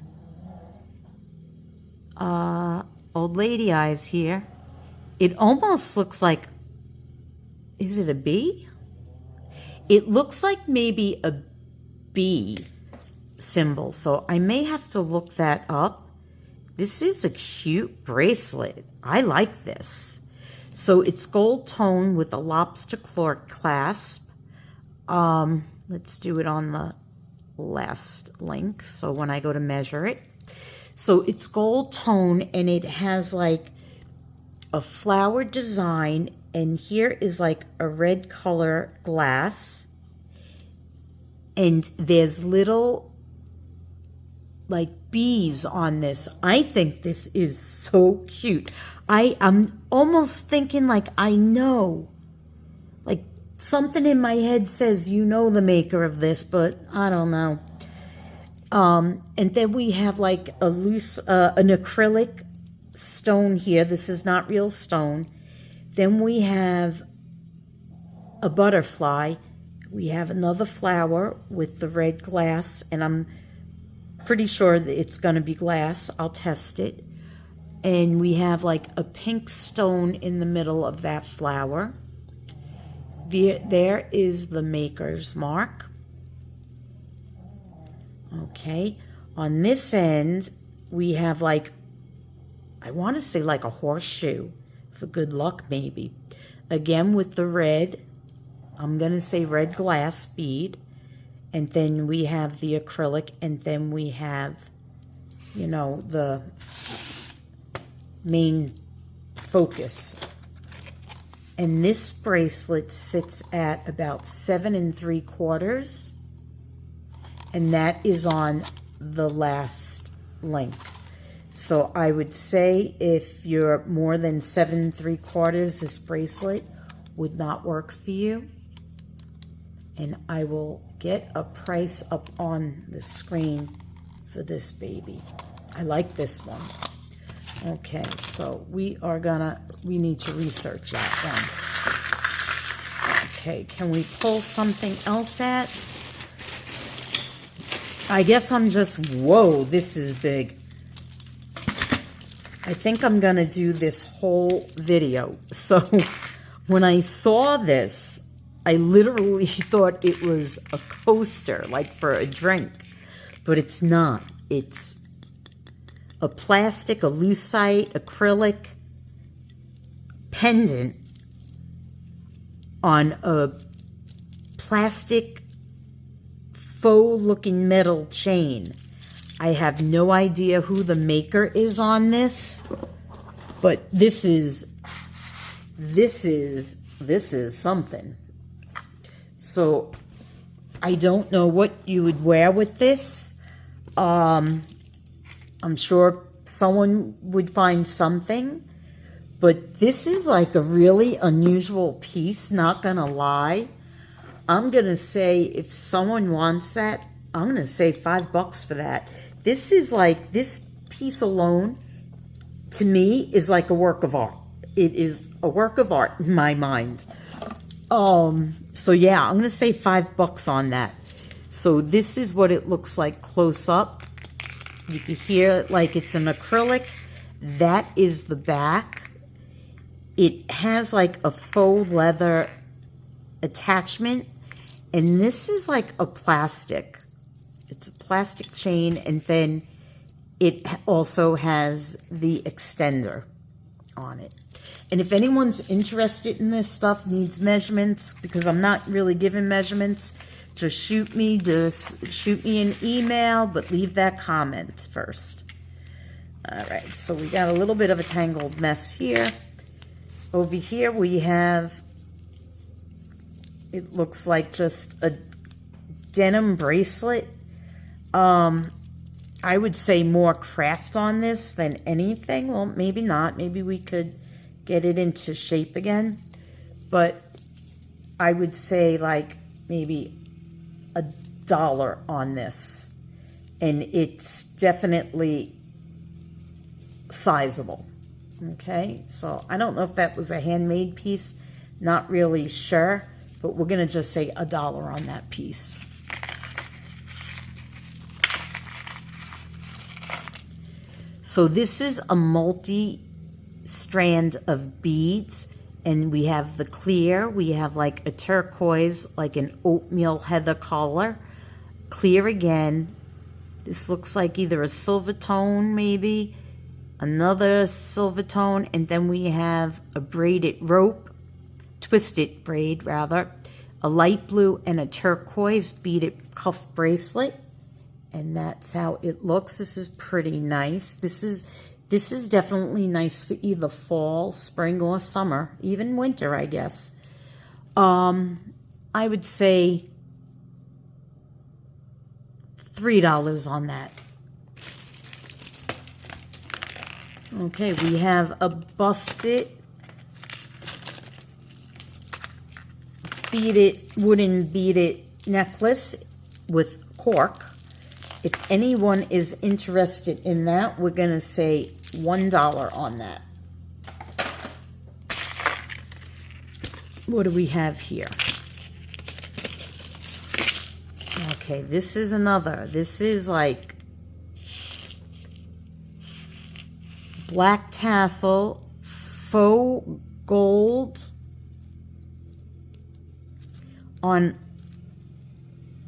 Old lady eyes here. It almost looks like is it a B? It looks like maybe a B symbol, so I may have to look that up. This is a cute bracelet. I like this. So it's gold tone with a lobster claw clasp. Let's do it on the last link, so when I go to measure it. So it's gold tone, and it has like a flower design, and here is like a red color glass, and there's little like bees on this. I think this is so cute. I'm almost thinking like I know, like something in my head says you know the maker of this, but I don't know. And then we have like a loose, an acrylic stone here. This is not real stone. Then we have a butterfly. We have another flower with the red glass, and I'm pretty sure that it's going to be glass. I'll test it. And we have like a pink stone in the middle of that flower. There is the maker's mark. Okay. On this end, we have like, I want to say like a horseshoe for good luck maybe. Again with the red, I'm going to say red glass bead. And then we have the acrylic, and then we have, you know, the main focus. And this bracelet sits at about 7 3/4, and that is on the last link. So I would say if you're more than 7 3/4, this bracelet would not work for you. And I will get a price up on the screen for this baby. I like this one. Okay, so we need to research that one. Okay, can we pull something else at? I guess I'm just, whoa, this is big. I think I'm gonna do this whole video. So when I saw this, I literally thought it was a coaster, like for a drink, but it's not. It's a plastic, a lucite, acrylic pendant on a plastic faux-looking metal chain. I have no idea who the maker is on this, but this is something. So I don't know what you would wear with this. I'm sure someone would find something, but this is like a really unusual piece, not gonna lie. I'm gonna say if someone wants that, I'm gonna say $5 for that. This is like, this piece alone, to me, is like a work of art. It is a work of art in my mind. So yeah, I'm going to say $5 on that. So this is what it looks like close up. You can hear like it's an acrylic. That is the back. It has like a faux leather attachment. And this is like a plastic. It's a plastic chain. And then it also has the extender on it. And if anyone's interested in this stuff, needs measurements, because I'm not really giving measurements, just shoot me an email, but leave that comment first. All right, so we got a little bit of a tangled mess here. Over here we have, it looks like just a denim bracelet. I would say more craft on this than anything. Well, maybe not. Maybe we could get it into shape again, but I would say like maybe $1 on this, and it's definitely sizable. Okay, so I don't know if that was a handmade piece, not really sure, but we're gonna just say $1 on that piece. So this is a multi-strand of beads. And we have the clear. We have like a turquoise, like an oatmeal heather color. Clear again. This looks like either a silver tone, maybe. Another silver tone. And then we have a braided rope. Twisted braid, rather. A light blue and a turquoise beaded cuff bracelet. And that's how it looks. This is pretty nice. This is definitely nice for either fall, spring, or summer, even winter, I guess. I would say $3 on that. Okay, we have a busted wooden beaded necklace with cork. If anyone is interested in that, we're going to say $1 on that. What do we have here? Okay, this is another. This is like black tassel, faux gold on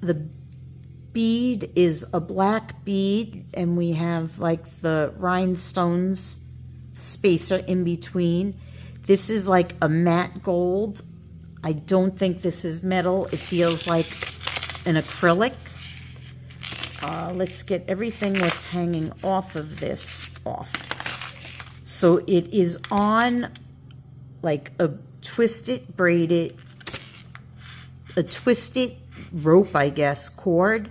the bead is a black bead, and we have like the rhinestones spacer in between. This is like a matte gold. I don't think this is metal. It feels like an acrylic. Let's get everything that's hanging off of this off. So it is on like a twisted rope, I guess, cord.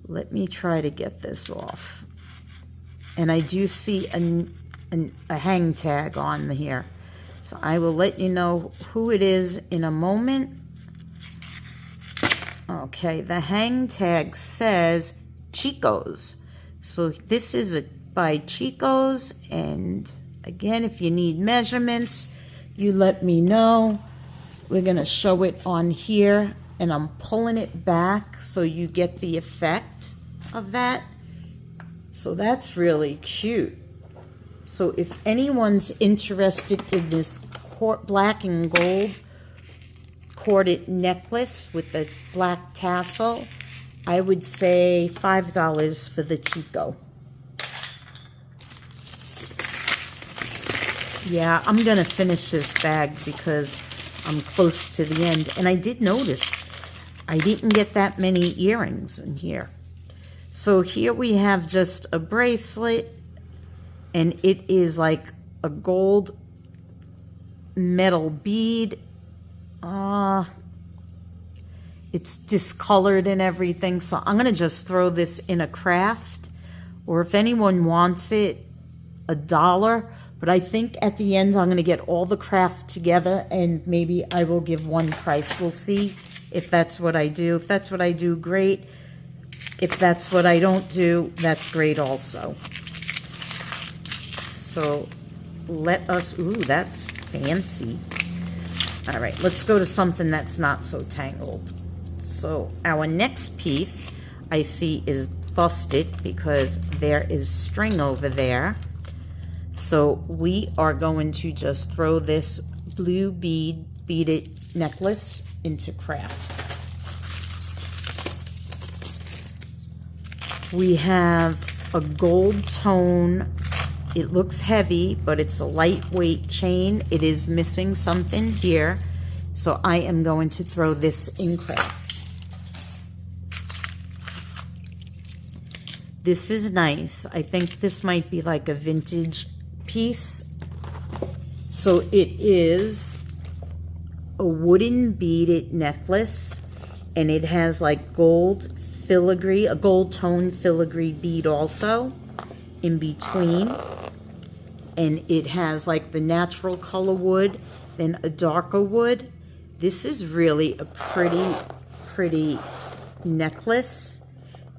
Let me try to get this off. And I do see a hang tag on here. So I will let you know who it is in a moment. Okay, the hang tag says Chico's. So this is by Chico's. And again, if you need measurements, you let me know. We're going to show it on here. And I'm pulling it back so you get the effect of that. So that's really cute. So if anyone's interested in this black and gold corded necklace with the black tassel, I would say $5 for the Chico. Yeah, I'm going to finish this bag because I'm close to the end. And I did notice I didn't get that many earrings in here. So here we have just a bracelet, and it is like a gold metal bead. It's discolored and everything, so I'm going to just throw this in a craft, or if anyone wants it, $1. But I think at the end I'm going to get all the craft together, and maybe I will give one price. We'll see if that's what I do. If that's what I do, great. If that's what I don't do, that's great also. So let us, ooh, that's fancy. All right, let's go to something that's not so tangled. So our next piece I see is busted because there is string over there. So we are going to just throw this blue beaded necklace into craft. We have a gold tone. It looks heavy, but it's a lightweight chain. It is missing something here, so I am going to throw this in craft. This is nice. I think this might be like a vintage piece. So it is a wooden beaded necklace, and it has like gold filigree, a gold tone filigree bead also in between, and it has like the natural color wood, then a darker wood. This is really a pretty necklace,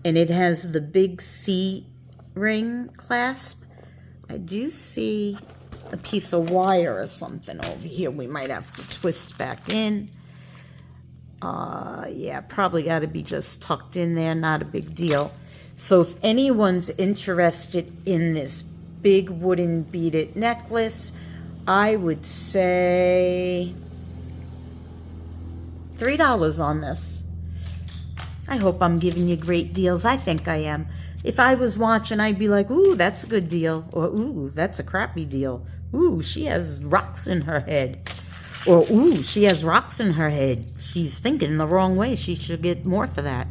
and it has the big C ring clasp. I do see a piece of wire or something over here we might have to twist back in. Yeah, probably got to be just tucked in there, not a big deal. So if anyone's interested in this big wooden beaded necklace, I would say $3 on this. I hope I'm giving you great deals. I think I am. If I was watching, I'd be like, ooh, that's a good deal. Or, ooh, that's a crappy deal. Ooh, she has rocks in her head. Or, ooh, she has rocks in her head. She's thinking the wrong way. She should get more for that.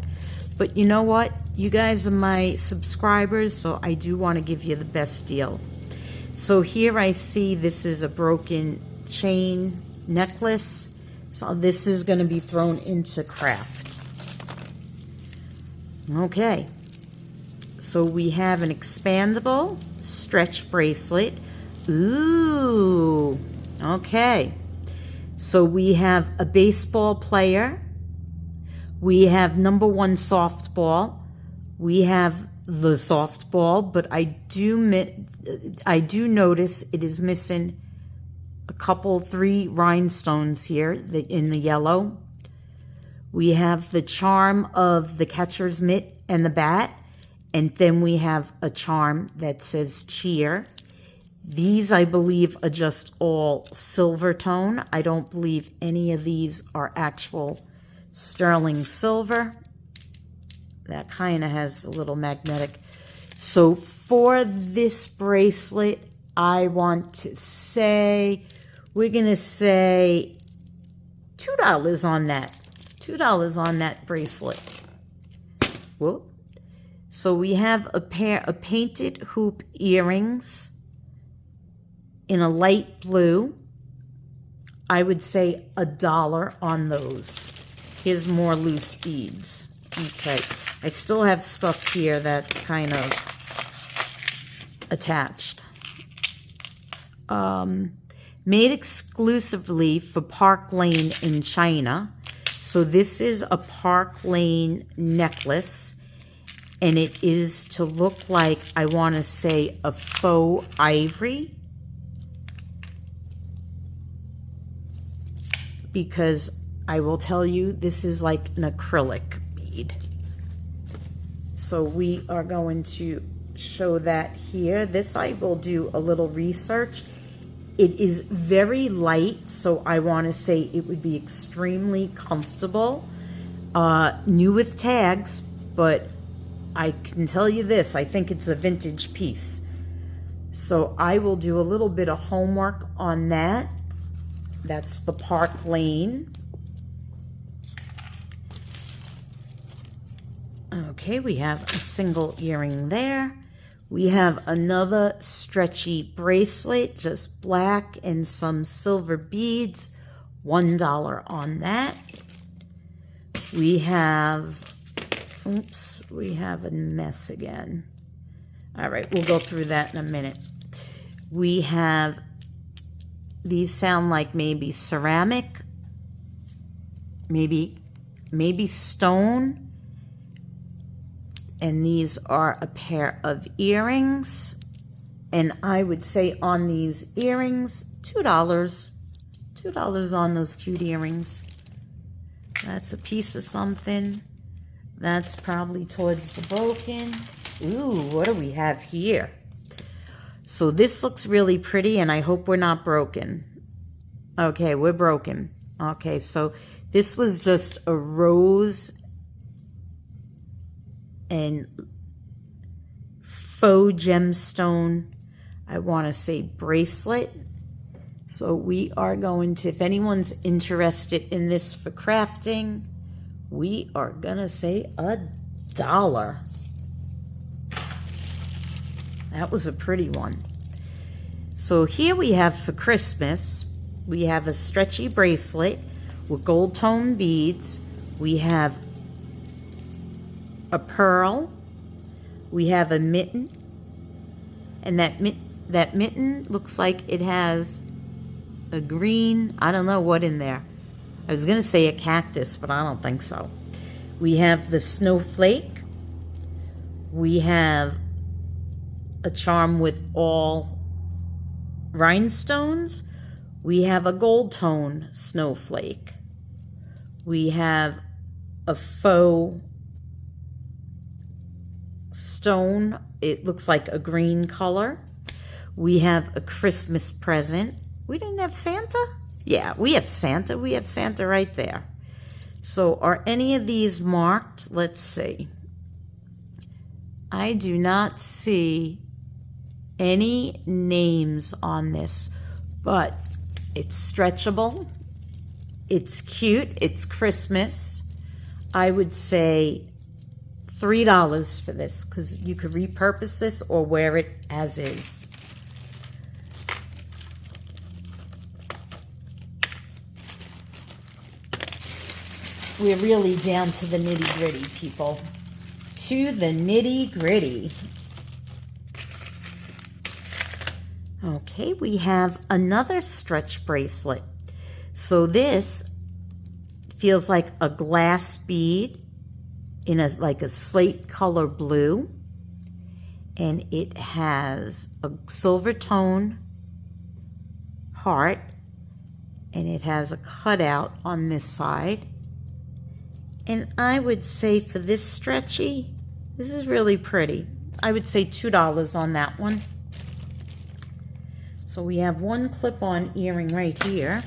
But you know what? You guys are my subscribers, so I do want to give you the best deal. So here I see this is a broken chain necklace. So this is going to be thrown into craft. Okay. So we have an expandable stretch bracelet. Ooh. Okay. So we have a baseball player. We have #1 softball. We have the softball, but I do notice it is missing a couple, 3 rhinestones here in the yellow. We have the charm of the catcher's mitt and the bat, and then we have a charm that says cheer. These, I believe, are just all silver tone. I don't believe any of these are actual sterling silver. That kind of has a little magnetic. So for this bracelet, I want to say, we're going to say $2 on that. $2 on that bracelet. Whoop. So we have a pair of painted hoop earrings in a light blue. I would say $1 on those. Here's more loose beads. Okay. I still have stuff here that's kind of attached. Made exclusively for Park Lane in China. So this is a Park Lane necklace. And it is to look like, I want to say, a faux ivory. Because I will tell you, this is like an acrylic bead. So we are going to show that here. This I will do a little research. It is very light, so I want to say it would be extremely comfortable. New with tags, but I can tell you this, I think it's a vintage piece. So I will do a little bit of homework on that. That's the Park Lane. Okay, we have a single earring there. We have another stretchy bracelet, just black and some silver beads. $1 on that. We have, oops, we have a mess again. All right, we'll go through that in a minute. We have, these sound like maybe ceramic, maybe stone. And these are a pair of earrings. And I would say on these earrings, $2. $2 on those cute earrings. That's a piece of something. That's probably towards the broken. Ooh, what do we have here? So this looks really pretty, and I hope we're not broken. Okay, we're broken. Okay, so this was just a rose and faux gemstone, I want to say bracelet. So we are going to, if anyone's interested in this for crafting, we are going to say $1. That was a pretty one. So here we have for Christmas, we have a stretchy bracelet with gold tone beads. We have a pearl. We have a mitten. And that mitten looks like it has a green, I don't know what in there. I was going to say a cactus, but I don't think so. We have the snowflake. We have a charm with all rhinestones. We have a gold tone snowflake. We have a faux stone. It looks like a green color. We have a Christmas present. We didn't have Santa? Yeah, we have Santa. We have Santa right there. So are any of these marked? Let's see. I do not see any names on this, but it's stretchable. It's cute. It's Christmas. I would say $3 for this because you could repurpose this or wear it as is. We're really down to the nitty-gritty, people. To the nitty-gritty. Okay, we have another stretch bracelet. So this feels like a glass bead in like a slate color blue. And it has a silver tone heart. And it has a cutout on this side. And I would say for this stretchy, this is really pretty. I would say $2 on that one. So we have one clip-on earring right here.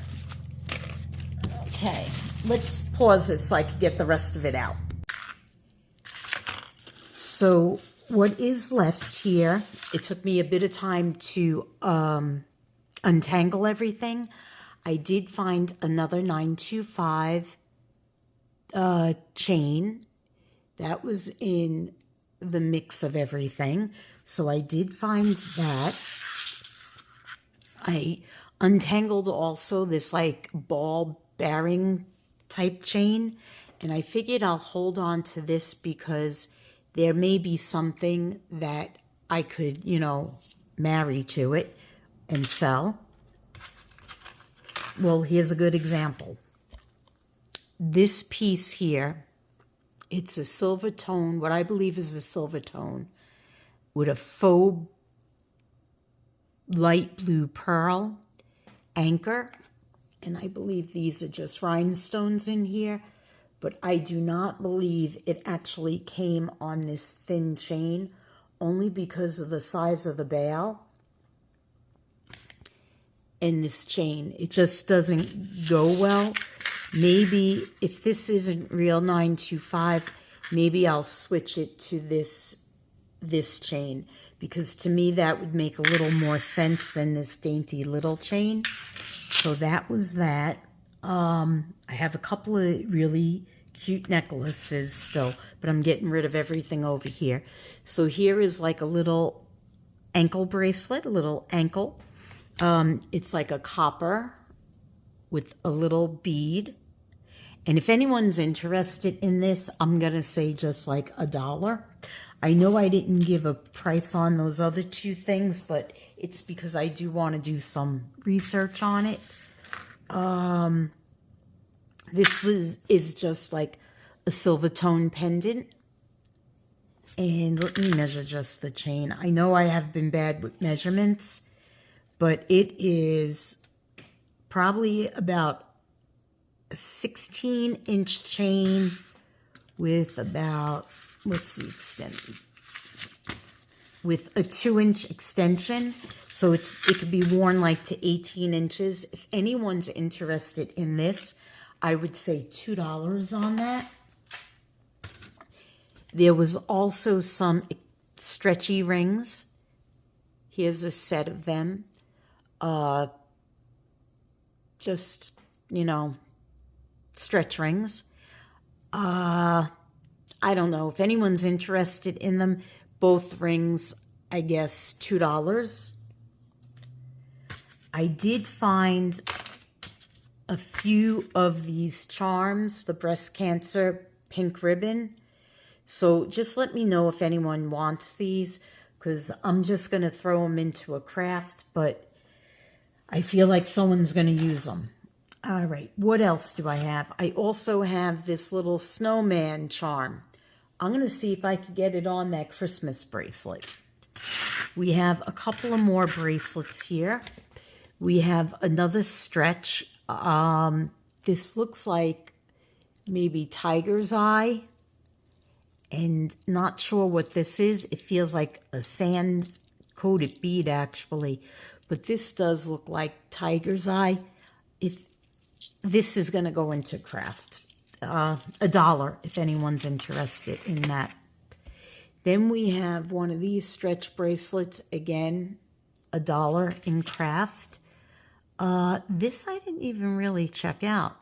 Okay, let's pause this so I can get the rest of it out. So what is left here, it took me a bit of time to untangle everything. I did find another 925 chain that was in the mix of everything, so I did find that. I untangled also this like ball bearing type chain, and I figured I'll hold on to this because there may be something that I could, you know, marry to it and sell. Well, here's a good example. This piece here, it's a silver tone, what I believe is a silver tone, with a faux light blue pearl anchor. And I believe these are just rhinestones in here, but I do not believe it actually came on this thin chain, only because of the size of the bail. And this chain, it just doesn't go well. Maybe if this isn't real 925, maybe I'll switch it to this chain, because to me that would make a little more sense than this dainty little chain. So that was that. I have a couple of really cute necklaces still, but I'm getting rid of everything over here. So here is like a little ankle bracelet, a little ankle. It's like a copper with a little bead. And if anyone's interested in this, I'm going to say just like $1. I know I didn't give a price on those other two things, but it's because I do want to do some research on it. This is just like a silver tone pendant. And let me measure just the chain. I know I have been bad with measurements, but it is probably about a 16-inch chain with about, what's the extent? With a 2-inch extension. So it could be worn like to 18 inches. If anyone's interested in this, I would say $2 on that. There was also some stretchy rings. Here's a set of them. Just, you know, stretch rings. I don't know if anyone's interested in them. Both rings, I guess, $2. I did find a few of these charms, the breast cancer pink ribbon. So just let me know if anyone wants these, because I'm just going to throw them into a craft, but I feel like someone's going to use them. All right, what else do I have? I also have this little snowman charm. I'm going to see if I can get it on that Christmas bracelet. We have a couple of more bracelets here. We have another stretch. This looks like maybe tiger's eye. And not sure what this is. It feels like a sand-coated bead, actually. but this does look like tiger's eye. If this is going to go into craft, $1 if anyone's interested in that. Then we have one of these stretch bracelets, again, $1 in craft. This I didn't even really check out.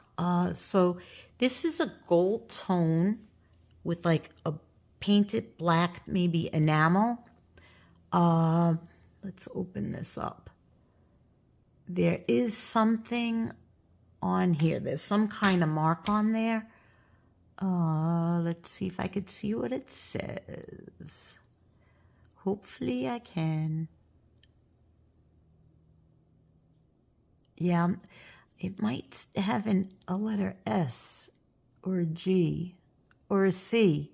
So this is a gold tone with like a painted black, maybe enamel. Let's open this up. There is something on here. There's some kind of mark on there. Let's see if I could see what it says. Hopefully I can. Yeah, it might have a letter S or a G or a C.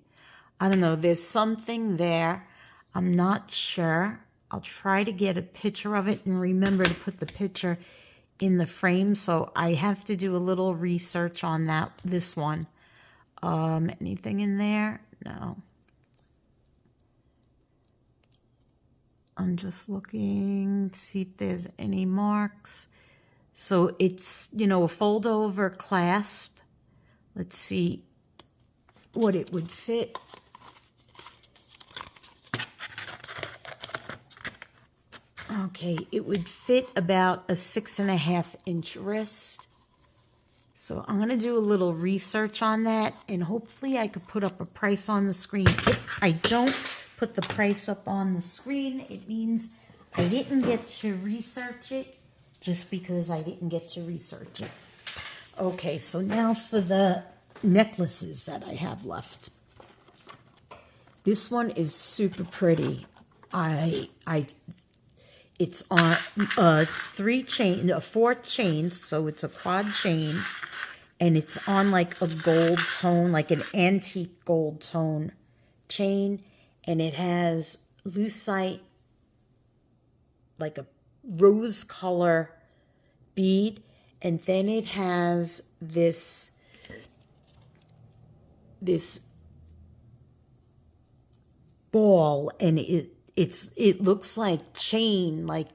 I don't know. There's something there. I'm not sure. I'll try to get a picture of it and remember to put the picture in the frame. So I have to do a little research on this one. Anything in there? No. I'm just looking to see if there's any marks. So it's, you know, a fold over clasp. Let's see what it would fit. Okay, it would fit about a 6.5-inch wrist. So I'm going to do a little research on that, and hopefully I could put up a price on the screen. If I don't put the price up on the screen, it means I didn't get to research it just because I didn't get to research it. Okay, so now for the necklaces that I have left. This one is super pretty. It's on 4 chains, so it's a quad chain, and it's on like a gold tone, like an antique gold tone chain, and it has lucite, like a rose color bead, and then it has this ball, and it looks like chain, like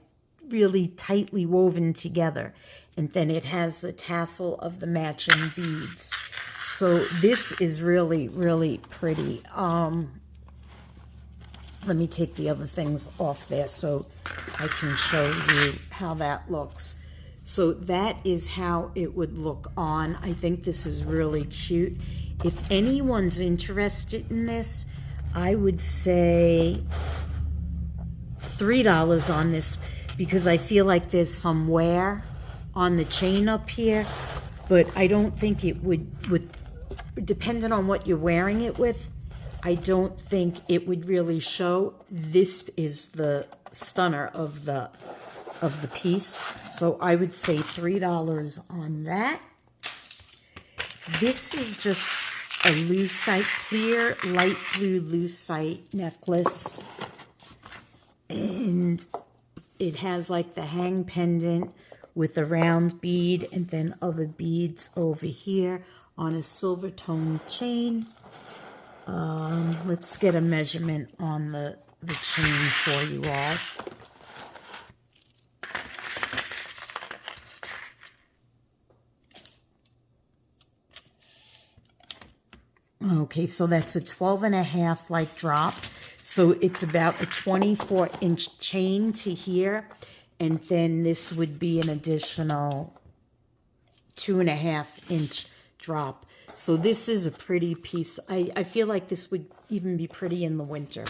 really tightly woven together. And then it has the tassel of the matching beads. So this is really, really pretty. Let me take the other things off there so I can show you how that looks. So that is how it would look on. I think this is really cute. If anyone's interested in this, I would say $3 on this, because I feel like there's some wear on the chain up here, but I don't think it would depending on what you're wearing it with, I don't think it would really show. This is the stunner of the piece, so I would say $3 on that. This is just a lucite, clear light blue lucite necklace. And it has like the hang pendant with a round bead and then other beads over here on a silver tone chain. Let's get a measurement on the chain for you all. Okay, so that's a 12.5 like drop. So it's about a 24-inch chain to here, and then this would be an additional 2.5-inch drop. So this is a pretty piece. I feel like this would even be pretty in the winter.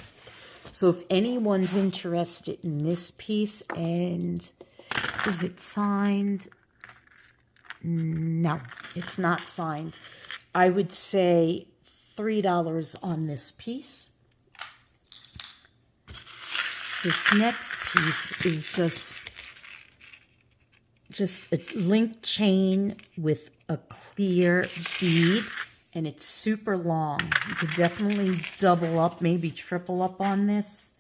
So if anyone's interested in this piece, and is it signed? No, it's not signed. I would say $3 on this piece. This next piece is just a link chain with a clear bead, and it's super long. You could definitely double up, maybe triple up on this.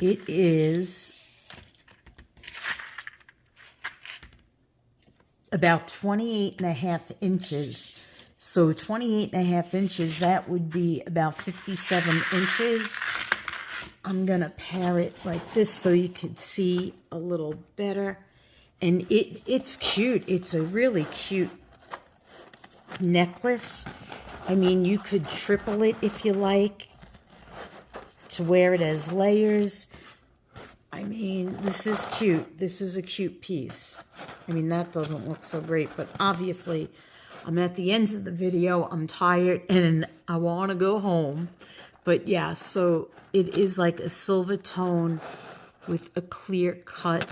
It is about 28.5 inches. So 28.5 inches, that would be about 57 inches. I'm going to pair it like this so you can see a little better. And it's cute. It's a really cute necklace. I mean, you could triple it if you like to wear it as layers. I mean, this is cute. This is a cute piece. I mean, that doesn't look so great, but obviously I'm at the end of the video. I'm tired and I want to go home. But yeah, so it is like a silver tone with a clear cut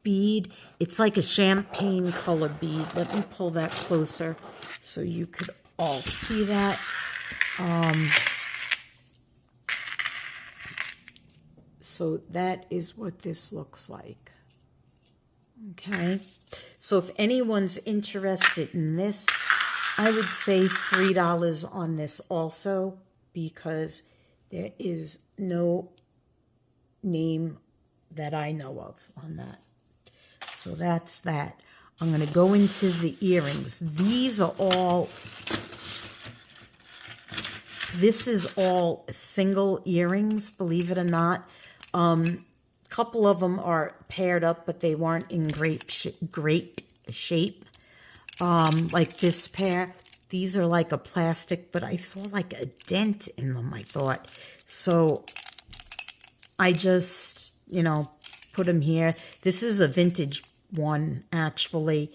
bead. It's like a champagne color bead. Let me pull that closer so you could all see that. So that is what this looks like. Okay, so if anyone's interested in this, I would say $3 on this also, because there is no name that I know of on that. So that's that. I'm going to go into the earrings. These are all, this is all single earrings, believe it or not. Couple of them are paired up, but they weren't in great shape. Like this pair, these are like a plastic, but I saw like a dent in them, I thought. So I just, you know, put them here. This is a vintage one, actually.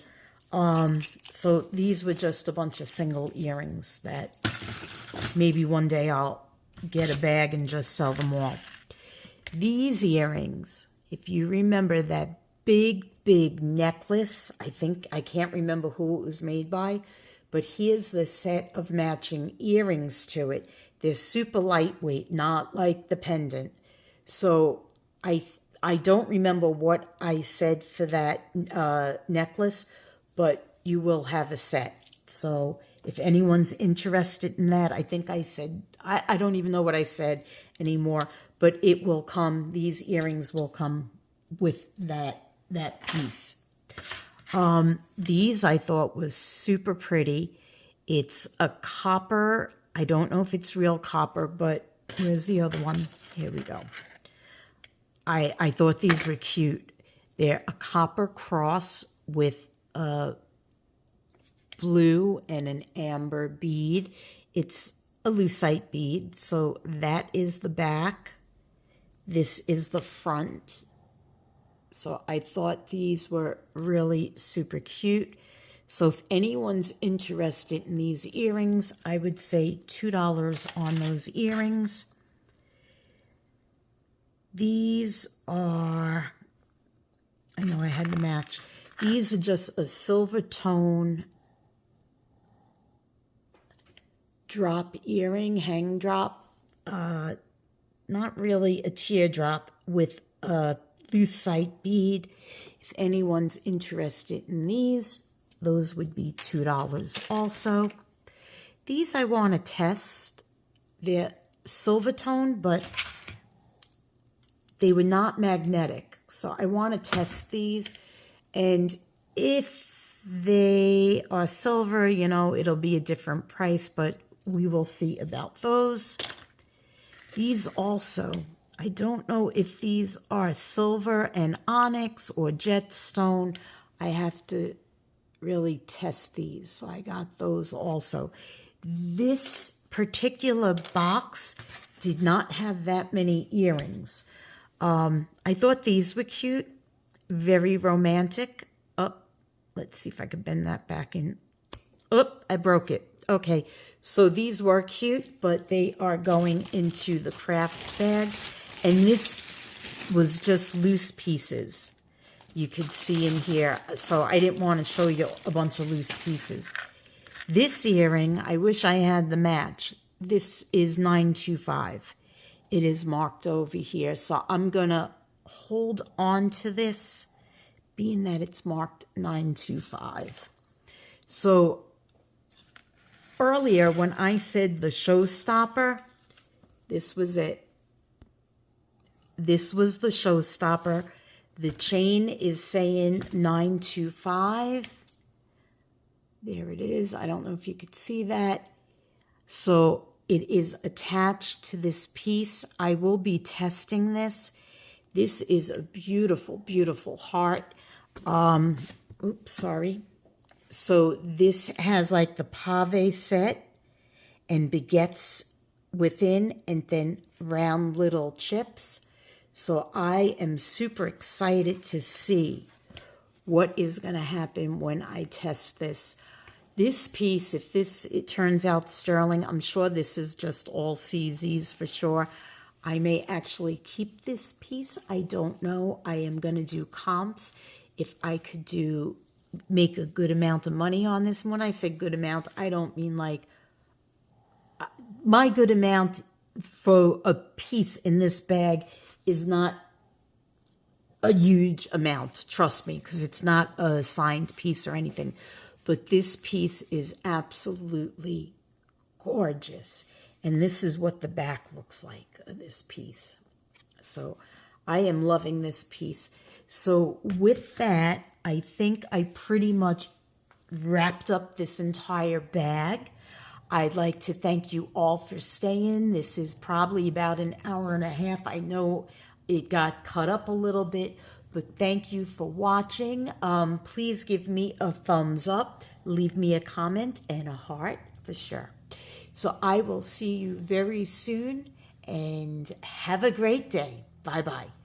So these were just a bunch of single earrings that maybe one day I'll get a bag and just sell them all. These earrings, if you remember that big necklace, I can't remember who it was made by, but here's the set of matching earrings to it. They're super lightweight, not like the pendant. So I don't remember what I said for that necklace, but you will have a set. So if anyone's interested in that, I think I said, I don't even know what I said anymore, but it will come, these earrings will come with that piece. These I thought was super pretty. It's a copper. I don't know if it's real copper, but here's the other one. Here we go. I thought these were cute. They're a copper cross with a blue and an amber bead. It's a lucite bead, so that is the back. This is the front. So I thought these were really super cute. So if anyone's interested in these earrings, I would say $2 on those earrings. These are, I know I had to match. These are just a silver tone drop earring, hang drop. Not really a teardrop, with a lucite bead. If anyone's interested in these, those would be $2 also. These I want to test. They're silver tone, but they were not magnetic. So I want to test these. And if they are silver, you know, it'll be a different price, but we will see about those. These also, I don't know if these are silver and onyx or jet stone. I have to really test these. So I got those also. This particular box did not have that many earrings. I thought these were cute, very romantic. Oh, let's see if I can bend that back in. Oh, I broke it. Okay, so these were cute, but they are going into the craft bag. And this was just loose pieces. You could see in here. So I didn't want to show you a bunch of loose pieces. This earring, I wish I had the match. This is $9.25. It is marked over here. So I'm going to hold on to this, being that it's marked $9.25. So earlier, when I said the showstopper, this was it. This was the showstopper. The chain is saying $9.25. There it is. I don't know if you could see that. So It is attached to this piece. I will be testing this. This is a beautiful, beautiful heart. Oops, sorry. So this has like the pave set and baguettes within, and then round little chips. So I am super excited to see what is going to happen when I test this. This piece, if it turns out sterling, I'm sure this is just all CZs for sure. I may actually keep this piece. I don't know. I am going to do comps. If I could make a good amount of money on this. And when I say good amount, I don't mean like my good amount for a piece in this bag is not a huge amount, trust me, because it's not a signed piece or anything. But this piece is absolutely gorgeous. And this is what the back looks like of this piece. So I am loving this piece. So with that, I think I pretty much wrapped up this entire bag. I'd like to thank you all for staying. This is probably about an hour and a half. I know it got cut up a little bit, but thank you for watching. Please give me a thumbs up, leave me a comment and a heart for sure. So I will see you very soon, and have a great day. Bye-bye.